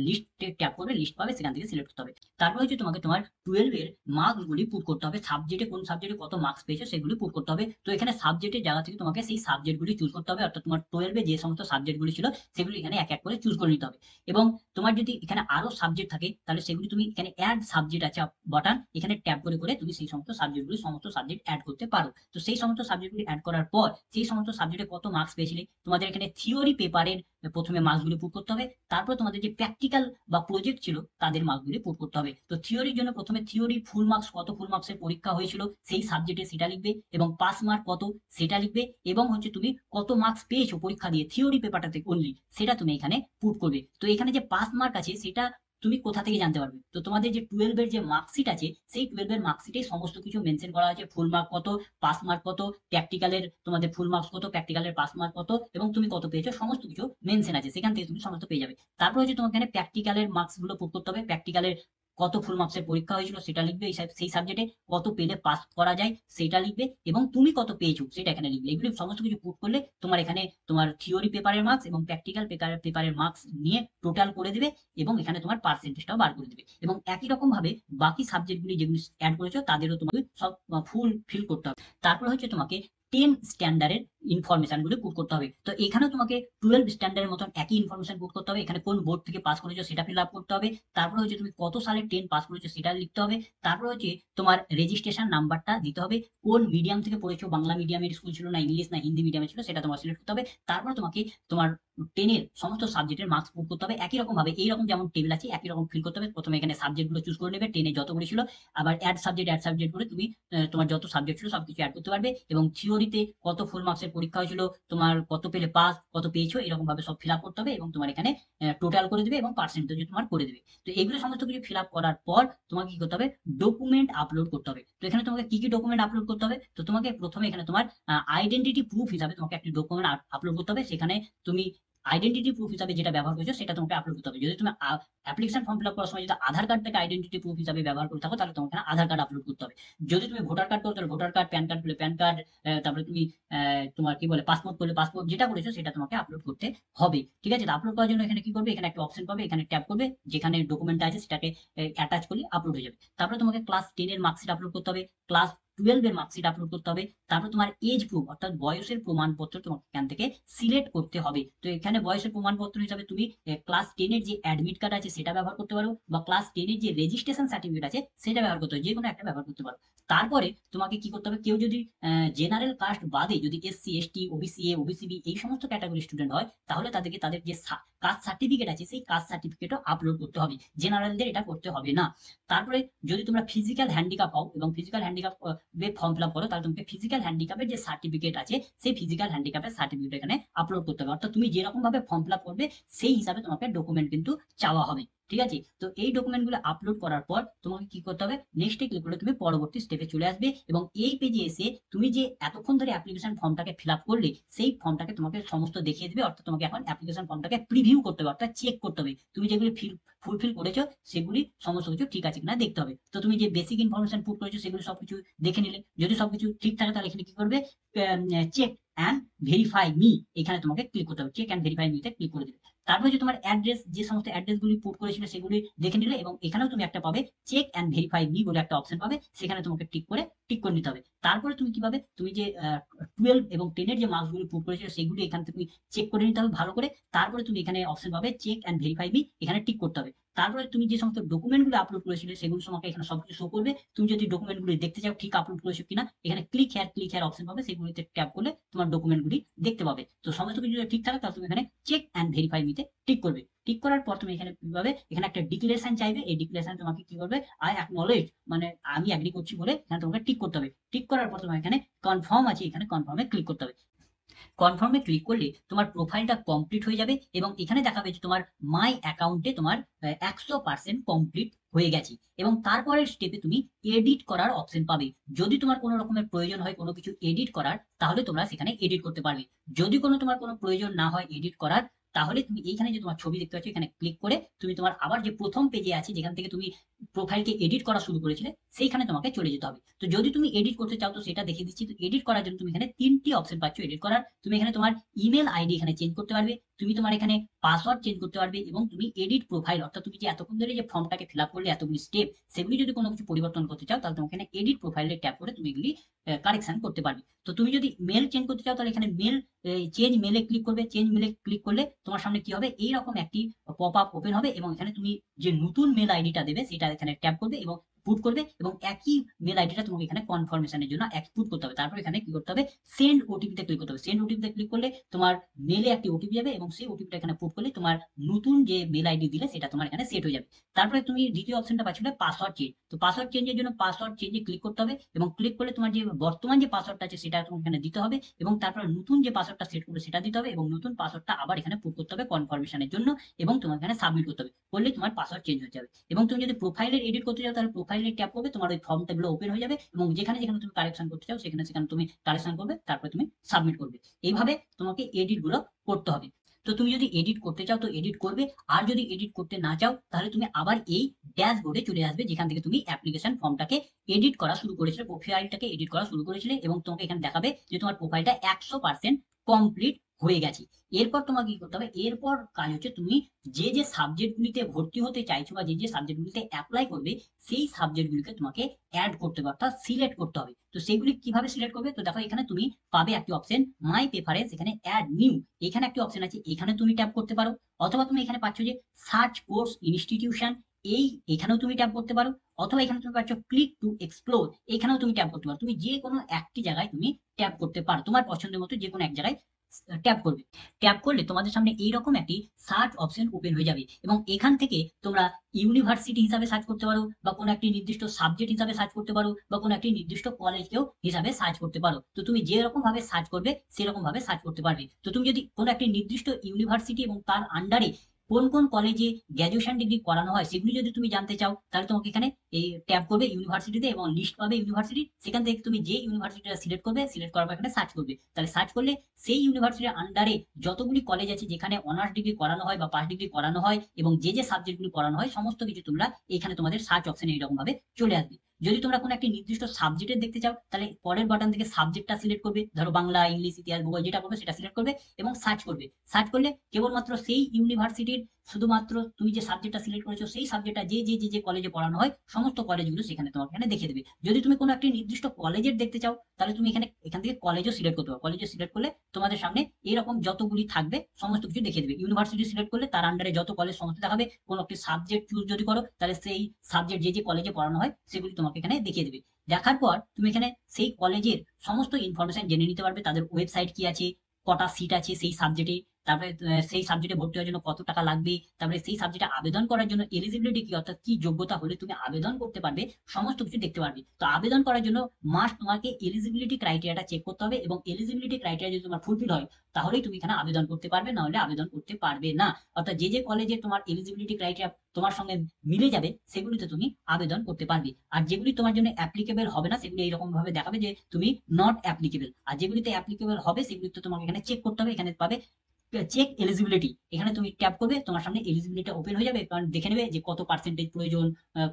লিস্ট ট্যাপ করবে, লিস্ট পাবে, সেখান থেকে সিলেক্ট করতে হবে। তারপর হচ্ছে তোমাকে তোমার টুয়েলভের মার্কস গুলি পুট করতে হবে, সাবজেক্টে কোন সাবজেক্টে কত মার্কস পেয়েছো সেগুলি পুট করতে হবে। তো এখানে সাবজেক্টের জায়গা থেকে তোমাকে সেই সাবজেক্টগুলি চুজ করতে হবে, অর্থাৎ তোমার টুয়েলভে যে সমস্ত সাবজেক্টগুলি ছিল সেগুলি এখানে এক এক করে চুজ করে নিতে হবে। এবং তোমার যদি এখানে আরো সাবজেক্ট থাকে তাহলে সেগুলি তুমি এখানে অ্যাড সাবজেক্ট আছে বাটন, এখানে ট্যাপ করে করে তুমি সেই সমস্ত সাবজেক্ট অ্যাড করতে পারো। তো সেই সমস্ত সাবজেক্টগুলি অ্যাড করার পর সেই সমস্ত সাবজেক্টে কত মার্কস পেয়েছিলে তোমাদের এখানে থিওরি পেপারের প্রথমে মার্কসগুলি পুট করতে হবে, তারপর তোমাদের যে প্র্যাকটিক্যাল বা প্রজেক্ট ছিল তাদের মার্কসগুলি পুট করতে হবে। তো থিওরির জন্য প্রথমে থিওরি ফুল মার্কস কত, ফুল মার্কসের পরীক্ষা হয়েছিল সেই সাবজেক্টে সেটা লিখবে, এবং পাস মার্ক কত সেটা লিখবে, এবং হচ্ছে তুমি কত মার্কস পেয়েছো পরীক্ষা দিয়ে থিওরি পেপারটাতে অনলি সেটা তুমি এখানে পুট করবে। তো এখানে যে পাস মার্ক আছে সেটা তুমি কোথা থেকে জানতে পারবে, তো তোমাদের যে টুয়েলভের যে মার্কশিট আছে সেই টুয়েলভের মার্কশিটে সমস্ত কিছু মেনশন করা আছে, ফুল মার্ক কত, পাস মার্ক কত, প্র্যাকটিক্যালের তোমাদের ফুল মার্কস কত, প্র্যাকটিক্যালের পাস মার্ক কত, এবং তুমি কত পেয়েছো সমস্ত কিছু মেনশন আছে, সেখান থেকে তুমি সমস্ত পেয়ে যাবে। তারপর হচ্ছে তোমাকে এখানে প্র্যাকটিক্যালের মার্কস গুলো পুট করতে হবে, প্র্যাকটিক্যালের কত ফুল মার্কসের পরীক্ষা হয়েছিল সেটা লিখবে, সেই সাবজেক্টে কত পেলে পাস করা যায় সেটা লিখবে, এবং তুমি কত পেয়েছো সেটা এখানে লিখবে। এগুলি সমস্ত কিছু পুট করলে তোমার এখানে তোমার থিওরি পেপারের মার্কস এবং প্র্যাকটিক্যাল পেপারের মার্কস নিয়ে টোটাল করে দিবে, এবং এখানে তোমার পার্সেন্টেজটাও বার করে দিবে। এবং একই রকম ভাবে বাকি সাবজেক্টগুলি যেগুলি অ্যাড করেছো তাদেরও তোমাকে সব ফুল ফিল করতে হবে। তারপর হচ্ছে তোমাকে 10 স্ট্যান্ডার্ডের ইনফরমেশন গুলো পুট করতে হবে। তো এখানেও তোমাকে 12 স্ট্যান্ডার্ডের মতন একই ইনফরমেশন পুট করতে হবে। এখানে কোন বোর্ড থেকে পাস করেছো সেটা ফিল আপ করতে হবে। তারপরে হচ্ছে তুমি কত সালে 10 পাস করেছো সেটা লিখতে হবে। তারপরে হচ্ছে তোমার রেজিস্ট্রেশন নাম্বারটা দিতে হবে। কোন মিডিয়াম থেকে পড়েছো, বাংলা মিডিয়ামের স্কুল ছিল না ইংলিশ না হিন্দি মিডিয়ামে ছিল, সেটা তোমার সিলেক্ট করতে হবে। তারপর তোমাকে তোমার 10 এর সমস্ত সাবজেক্টের মার্কস পুট করতে হবে একই রকম ভাবে, এইরকম যেমন টেবিল আছে একই রকম ফিল করতে হবে। প্রথমে এখানে সাবজেক্ট গুলো চুজ করে নেবে, 10 এ যতগুলো ছিল, আবার অ্যাড সাবজেক্ট করে তুমি তোমার যত সাবজেক্ট ছিল সবকিছু অ্যাড করতে পারবে। এবং থিওরিতে কত ফুল মার্কসের পরীক্ষা হয়েছিল, তোমার কত পেলে পাস, কত পেয়েছো, এরকম ভাবে সব ফিল আপ করতে হবে এবং তোমার এখানে টোটাল করে দেবে এবং পার্সেন্টেজ তোমার করে দেবে। তো এগুলো সমস্ত কিছু ফিল আপ করার পর তোমাকে কি করতে হবে, ডকুমেন্ট আপলোড করতে হবে। তো এখানে তোমাকে কি কি ডকুমেন্ট আপলোড করতে হবে, তো তোমাকে প্রথমে এখানে তোমার আইডেন্টিটি প্রুফ হিসাবে তোমাকে একটি ডকুমেন্ট আপলোড করতে হবে। সেখানে তুমি আইডেন্টিটি প্রুফ হিসাবে যেটা ব্যবহার করছো সেটা তোমাকে আপলোড করতে হবে। যদি তুমি অ্যাপ্লিকেশন ফর্ম ফিল আপ করার সময় যদি আধার কার্ডটাকে আইডেন্টিটি প্রুফ হিসাবে ব্যবহার করে থাকো, তাহলে তোমাকে আধার কার্ড আপলোড করতে হবে। যদি তুমি ভোটার কার্ড করো তাহলে ভোটার কার্ড, প্যান কার্ড করলে প্যান কার্ড, তারপরে তুমি তোমার কি বলে পাসপোর্ট করলে পাসপোর্ট, যেটা করেছো সেটা তোমাকে আপলোড করতে হবে। ঠিক আছে, আপলোড করার জন্য এখানে কি করবে, এখানে একটা অপশন পাবে, এখানে ট্যাপ করবে, যেখানে ডকুমেন্ট আছে সেটাকে অ্যাটাচ করলে আপলোড হয়ে যাবে। তারপরে তোমাকে ক্লাস 10 এর মার্কশিট আপলোড করতে হবে, ক্লাস 12 এর মার্কশিট আপলোড করতে হবে। তারপর তোমার এজ প্রুফ অর্থাৎ বয়সের প্রমাণপত্র তোমাকে এখান থেকে সিলেক্ট করতে হবে। তো এখানে বয়সের প্রমাণপত্র হিসাবে তুমি ক্লাস 10 এর যে অ্যাডমিট কার্ড আছে সেটা ব্যবহার করতে পারো, বা ক্লাস 10 এর যে রেজিস্ট্রেশন সার্টিফিকেট আছে সেটা ব্যবহার করতে পারো, যে কোনো একটা ব্যবহার করতে পারো। তারপরে তোমাকে কি করতে হবে, কেউ যদি জেনারেল কাস্ট বাদে যদি SC ST OBC A OBC B এই সমস্ত ক্যাটাগরি স্টুডেন্ট হয়, তাহলে তাদেরকে তাদের যে কাস্ট সার্টিফিকেট আছে সেই কাস্ট সার্টিফিকেটও আপলোড করতে হবে, জেনারেলদের এটা করতে হবে না। তারপরে যদি তোমরা ফিজিক্যাল হ্যান্ডিক্যাপ হও এবং physical handicap form fill up করো, তাহলে তোমাকে ফিজিক্যাল হ্যান্ডিক্যাপের যে সার্টিফিকেট আছে সেই ফিজিক্যাল হ্যান্ডিক্যাপের সার্টিফিকেট এখানে আপলোড করতে হবে। অর্থাৎ তুমি যেরকম ভাবে ফর্ম ফিল আপ করবে সেই হিসাবে তোমাকে ডকুমেন্ট কিন্তু চাওয়া হবে। ঠিক আছে, তো এই ডকুমেন্ট গুলো আপলোড করার পর তোমাকে কি করতে হবে, নেক্সটে ক্লিক করলে তুমি পরবর্তী স্টেপে চলে আসবে এবং এই পেজে এসে তুমি যে এতক্ষণ ধরে অ্যাপ্লিকেশন ফর্মটাকে ফিল আপ করলে সেই ফর্মটাকে তোমাকে সমস্ত দেখিয়ে দেবে। অর্থাৎ তোমাকে এখন অ্যাপ্লিকেশন ফর্মটাকে প্রিভিউ করতে হবে, অর্থাৎ চেক করতে হবে তুমি যেগুলি ফুলফিল করেছো সেগুলি সমস্ত কিছু ঠিক আছে কিনা দেখতে হবে। তো তুমি যে বেসিক ইনফরমেশন পুট করেছো সেগুলো সবকিছু দেখে নিলে, যদি সবকিছু ঠিক থাকে তাহলে এখানে কি করবে, চেক অ্যান্ড ভেরিফাই মি, এখানে তোমাকে ক্লিক করতে হবে, চেক অ্যান্ড ভেরিফাই মিতে ক্লিক করে দেবে। তারপরে যে তোমার অ্যাড্রেস, যে সমস্ত অ্যাড্রেস গুলি পুট করেছিল সেগুলি দেখে নিলে এবং এখানেও তুমি একটা পাবে চেক অ্যান্ড ভেরিফাই মি বলে একটা অপশন পাবে, সেখানে তোমাকে টিক করে নিতে হবে। তারপরে তুমি কি পাবে, তুমি যে 12 এবং 10 এর যে মার্কস গুলি পুট করেছিল সেগুলি এখান থেকে তুমি চেক করে নিতে হবে ভালো করে। তারপরে তুমি এখানে অপশন পাবে চেক অ্যান্ড ভেরিফাই মি, এখানে টিক করতে হবে। তারপরে তুমি যে সমস্ত ডকুমেন্ট গুলো আপলোড করেছিলে সেগুলো তোমাকে এখানে সবকিছু শো করবে। তুমি যদি ডকুমেন্ট গুলি দেখতে চাও ঠিক আপলোড করেছো কিনা, এখানে ক্লিক হেয়ার অপশন পাবে, সেগুলিতে ট্যাপ করলে তোমার ডকুমেন্ট গুলি দেখতে পাবে। তো সমস্ত কিছু যদি ঠিক থাকে তাহলে তুমি এখানে চেক অ্যান্ড ভেরিফাই মিতে টিক করবে। টিক করার পর তুমি এখানে কি পাবে, এখানে একটা ডিক্লারেশন চাইবে, এই ডিক্লারেশন তোমাকে কি করবে, আই অ্যাকনলেজ, মানে আমি এগ্রি করছি বলে এখানে তোমাকে টিক করতে হবে। টিক করার পর তোমার এখানে কনফার্ম আছে, এখানে কনফার্মে ক্লিক করতে হবে। কনফার্মে ক্লিক করলে তোমার প্রোফাইলটা কমপ্লিট হয়ে যাবে এবং এখানে দেখাবে যে তোমার মাই অ্যাকাউন্টে তোমার 100% কমপ্লিট হয়ে গেছে। এবং তারপরের স্টেপে তুমি এডিট করার অপশন পাবে। যদি তোমার কোনো রকমের প্রয়োজন হয় কোনো কিছু এডিট করার, তাহলে তোমরা সেখানে এডিট করতে পারবে। যদি তোমার কোনো প্রয়োজন না হয় এডিট করার, তাহলে তুমি এইখানে যে তোমার ছবি দেখতে পাচ্ছ এখানে ক্লিক করে তুমি তোমার আবার যে প্রথম পেজে আছে যেখান থেকে তুমি প্রোফাইলকে এডিট করা শুরু করেছিলে সেইখানে তোমাকে চলে যেতে হবে। তো যদি তুমি এডিট করতে চাও তো সেটা দেখিয়ে দিচ্ছি। তো এডিট করার জন্য তুমি এখানে 3টি অপশন পাচ্ছ এডিট করার। তুমি এখানে তোমার ইমেল আইডি এখানে চেঞ্জ করতে পারবে, তুমি তোমার এখানে পাসওয়ার্ড চেঞ্জ করতে পারবে এবং তুমি এডিট প্রোফাইল, অর্থাৎ তুমি যে এতক্ষণ ধরে যে ফর্মটাকে ফিল আপ করলে এতগুলি স্টেপ, সেগুলি যদি কোনো কিছু পরিবর্তন করতে চাও তাহলে তোমাকে এখানে এডিট প্রোফাইলে ট্যাপ করে তুমি এগুলি কারেকশন করতে পারবে। তো তুমি যদি মেল চেঞ্জ করতে চাও তাহলে এখানে চেঞ্জ মেলে ক্লিক করবে। চেঞ্জ মেলে ক্লিক করলে তোমার সামনে কি হবে, এইরকম একটি পপ আপ ওপেন হবে এবং এখানে তুমি যে নতুন মেল আইডিটা দেবে সেটা এখানে ট্যাপ করবে এবং পুট করবে এবং একই মেল আইডিটা তোমাকে এখানে কনফার্মেশনের জন্য এক পুট করতে হবে। তারপর এখানে কি করতে হবে, সেন্ড ওটিপিতে ক্লিক করতে হবে। সেন্ড ওটিপিতে ক্লিক করলে তোমার মেলে একটি ওটিপি যাবে এবং সেই ওটিপিটা এখানে পুট করলে তোমার নতুন যে মেল আইডি দিলে সেটা তোমার এখানে সেট হয়ে যাবে। তারপরে তুমি দ্বিতীয় অপশনটা পাচ্ছিলে পাসওয়ার্ড চেঞ্জ। তো পাসওয়ার্ড চেঞ্জের জন্য পাসওয়ার্ড চেঞ্জে ক্লিক করতে হবে এবং ক্লিক করলে তোমার যে বর্তমান যে পাসওয়ার্ডটা আছে সেটা তোমাকে এখানে দিতে হবে এবং তারপর নতুন যে পাসওয়ার্ডটা সেট করবে সেটা দিতে হবে এবং নতুন পাসওয়ার্ডটা আবার এখানে পুট করতে হবে কনফার্মেশনের জন্য এবং তোমার এখানে সাবমিট করতে হবে। করলে তোমার পাসওয়ার্ড চেঞ্জ হয়ে যাবে। এবং তুমি যদি প্রোফাইলের এডিট করতে চাও তাহলে প্রোফাইলে ট্যাপ করবে, তোমার ওই ফর্মটা গুলো ওপেন হয়ে যাবে এবং যেখানে যেখানে তুমি কারেকশন করতে চাও সেখানে সেখানে তুমি কারেকশন করবে, তারপরে তুমি সাবমিট করবে। এইভাবে তোমাকে এডিট গুলো করতে হবে। তো তুমি যদি এডিট করতে চাও তো এডিট করবে, আর যদি এডিট করতে না চাও তাহলে তুমি আবার এই ড্যাশবোর্ডে চলে আসবে যেখান থেকে তুমি অ্যাপ্লিকেশন ফর্মটাকে এডিট করা শুরু করেছিলে, প্রোফাইলটাকে এডিট করা শুরু করেছিলে এবং তোমাকে এখানে দেখাবে যে তোমার প্রোফাইলটা 100% কমপ্লিট হয়ে গেছে। এরপর তোমাকে কি করতে হবে, এরপর কাজ হচ্ছে তুমি যে যে সাবজেক্টগুলিতে ভর্তি হতে চাইছো বা যে যে সাবজেক্টগুলিতে অ্যাপ্লাই করবে সেই সাবজেক্টগুলিকে তোমাকে অ্যাড করতে হবে, অর্থাৎ সিলেক্ট করতে হবে। তো সেইগুলি কিভাবে সিলেক্ট করবে, তো দেখো এখানে তুমি পাবে একটি অপশন মাই প্রেফারেন্স, এখানে অ্যাড নিউ, এখানে একটি অপশন আছে, এখানে তুমি ট্যাপ করতে পারো। অথবা তুমি এখানে পাচ্ছ যে সার্চ কোর্স ইনস্টিটিউশন, এখানেও তুমি ট্যাপ করতে পারো। অথবা এখানে তুমি পাচ্ছ ক্লিক টু এক্সপ্লোর, এখানেও তুমি ট্যাপ করতে পারো। তুমি যে কোনো একটি জায়গায় তুমি ট্যাপ করতে পারো, তোমার পছন্দের মতো যে কোনো এক জায়গায় ট্যাপ করবে। ট্যাপ করলে তোমাদের সামনে এইরকম একটি সার্চ অপশন ওপেন হয়ে যাবে, এবং এখান থেকে তোমরা ইউনিভার্সিটি হিসাবে সার্চ করতে পারো, বা কোনো একটি নির্দিষ্ট সাবজেক্ট হিসাবে সার্চ করতে পারো, বা কোনো একটি নির্দিষ্ট কলেজকেও হিসাবে সার্চ করতে পারো। তো তুমি যেরকম ভাবে সার্চ করবে সেরকম ভাবে সার্চ করতে পারবে। তো তুমি যদি কোনো একটি নির্দিষ্ট ইউনিভার্সিটি এবং তার আন্ডারে কোন কোন কলেজে গ্র্যাজুয়েশন ডিগ্রি করানো হয় সেগুলি যদি তুমি জানতে চাও, তাহলে তোমাকে এখানে এই ট্যাপ করবে ইউনিভার্সিটিতে, এবং লিস্ট পাবে ইউনিভার্সিটি, সেখান থেকে তুমি যে ইউনিভার্সিটিটা সিলেক্ট করবে, সিলেক্ট করার পর এখানে সার্চ করবে। তাহলে সার্চ করলে সেই ইউনিভার্সিটির আন্ডারে যতগুলি কলেজ আছে যেখানে অনার্স ডিগ্রি করানো হয় বা পাস ডিগ্রি করানো হয়, এবং যে যে সাবজেক্টগুলি পড়ানো হয় সমস্ত কিছু তোমরা এখানে তোমাদের সার্চ অপশনে এইরকম ভাবে চলে আসবে। যদি তোমরা কোনো একটি নির্দিষ্ট সাবজেক্টের দেখতে চাও, তাহলে পরের বাটন থেকে সাবজেক্টটা সিলেক্ট করবে, ধরো বাংলা, ইংলিশ, ইতিহাস, ভূগোল যেটা করবে সেটা সিলেক্ট করবে এবং সার্চ করবে। সার্চ করলে কেবলমাত্র সেই ইউনিভার্সিটির, শুধুমাত্র তুমি যে সাবজেক্টটা সিলেক্ট করেছো সেই সাবজেক্টটা যে কলেজে পড়ানো হয় সমস্ত কলেজগুলো সেখানে তোমাকে এখানে দেখে দেবে। যদি তুমি কোনো একটি নির্দিষ্ট কলেজের দেখতে চাও, তাহলে তুমি এখান থেকে কলেজও সিলেক্ট করতে পারো। কলেজও সিলেক্ট করলে তোমাদের সামনে এইরকম যতগুলি থাকবে সমস্ত কিছু দেখিয়ে দেবে। ইউনিভার্সিটি সিলেক্ট করলে তার আন্ডারে যত কলেজ সমস্ত দেখাবে। কোনো একটি সাবজেক্ট চুজ যদি করো, তাহলে সেই সাবজেক্ট যে কলেজে পড়ানো হয় সেগুলি তোমাকে এখানে দেখিয়ে দেবে। দেখার পর তুমি এখানে সেই কলেজের সমস্ত ইনফরমেশন জেনে নিতে পারবে, তাদের ওয়েবসাইট কি আছে, কটা সিট আছে সেই সাবজেক্টে, তারপরে সেই সাবজেক্টে ভর্তি হওয়ার জন্য কত টাকা লাগবে, তারপরে সেই সাবজেক্টে আবেদন করার জন্য এলিজিবিলিটি কি, অর্থাৎ কি যোগ্যতা হলে তুমি আবেদন করতে পারবে, সমস্ত কিছু দেখতে পারবে। তো আবেদন করার জন্য মাস্ট তোমাকে এলিজিবিলিটি ক্রাইটেরিয়াটা চেক করতে হবে, এবং এলিজিবিলিটি ক্রাইটেরিয়া যদি তোমার ফুলফিল হয় তাহলেই তুমি এখানে আবেদন করতে পারবে, না হলে আবেদন করতে পারবে না। অর্থাৎ যে কলেজে তোমার এলিজিবিলিটি ক্রাইটেরিয়া তোমার সঙ্গে মিলে যাবে সেগুলিতে তুমি আবেদন করতে পারবে। আর যেগুলি তোমার জন্য অ্যাপ্লিকেবল হবে না সেগুলি এইরকম ভাবে দেখাবে যে তুমি নট অ্যাপ্লিকেবল। আর যেগুলিতে অ্যাপ্লিকেবল হবে সেগুলিতে তোমাকে এখানে চেক করতে হবে, এখানে পাবে চেক এলিজিবিলিটি, এখানে তুমি ট্যাপ করবে, তোমার সামনে এলিজিবিলিটি ওপেন হয়ে যাবে, কারণ দেখে নেবে যে কত পার্সেন্টেজ প্রয়োজন,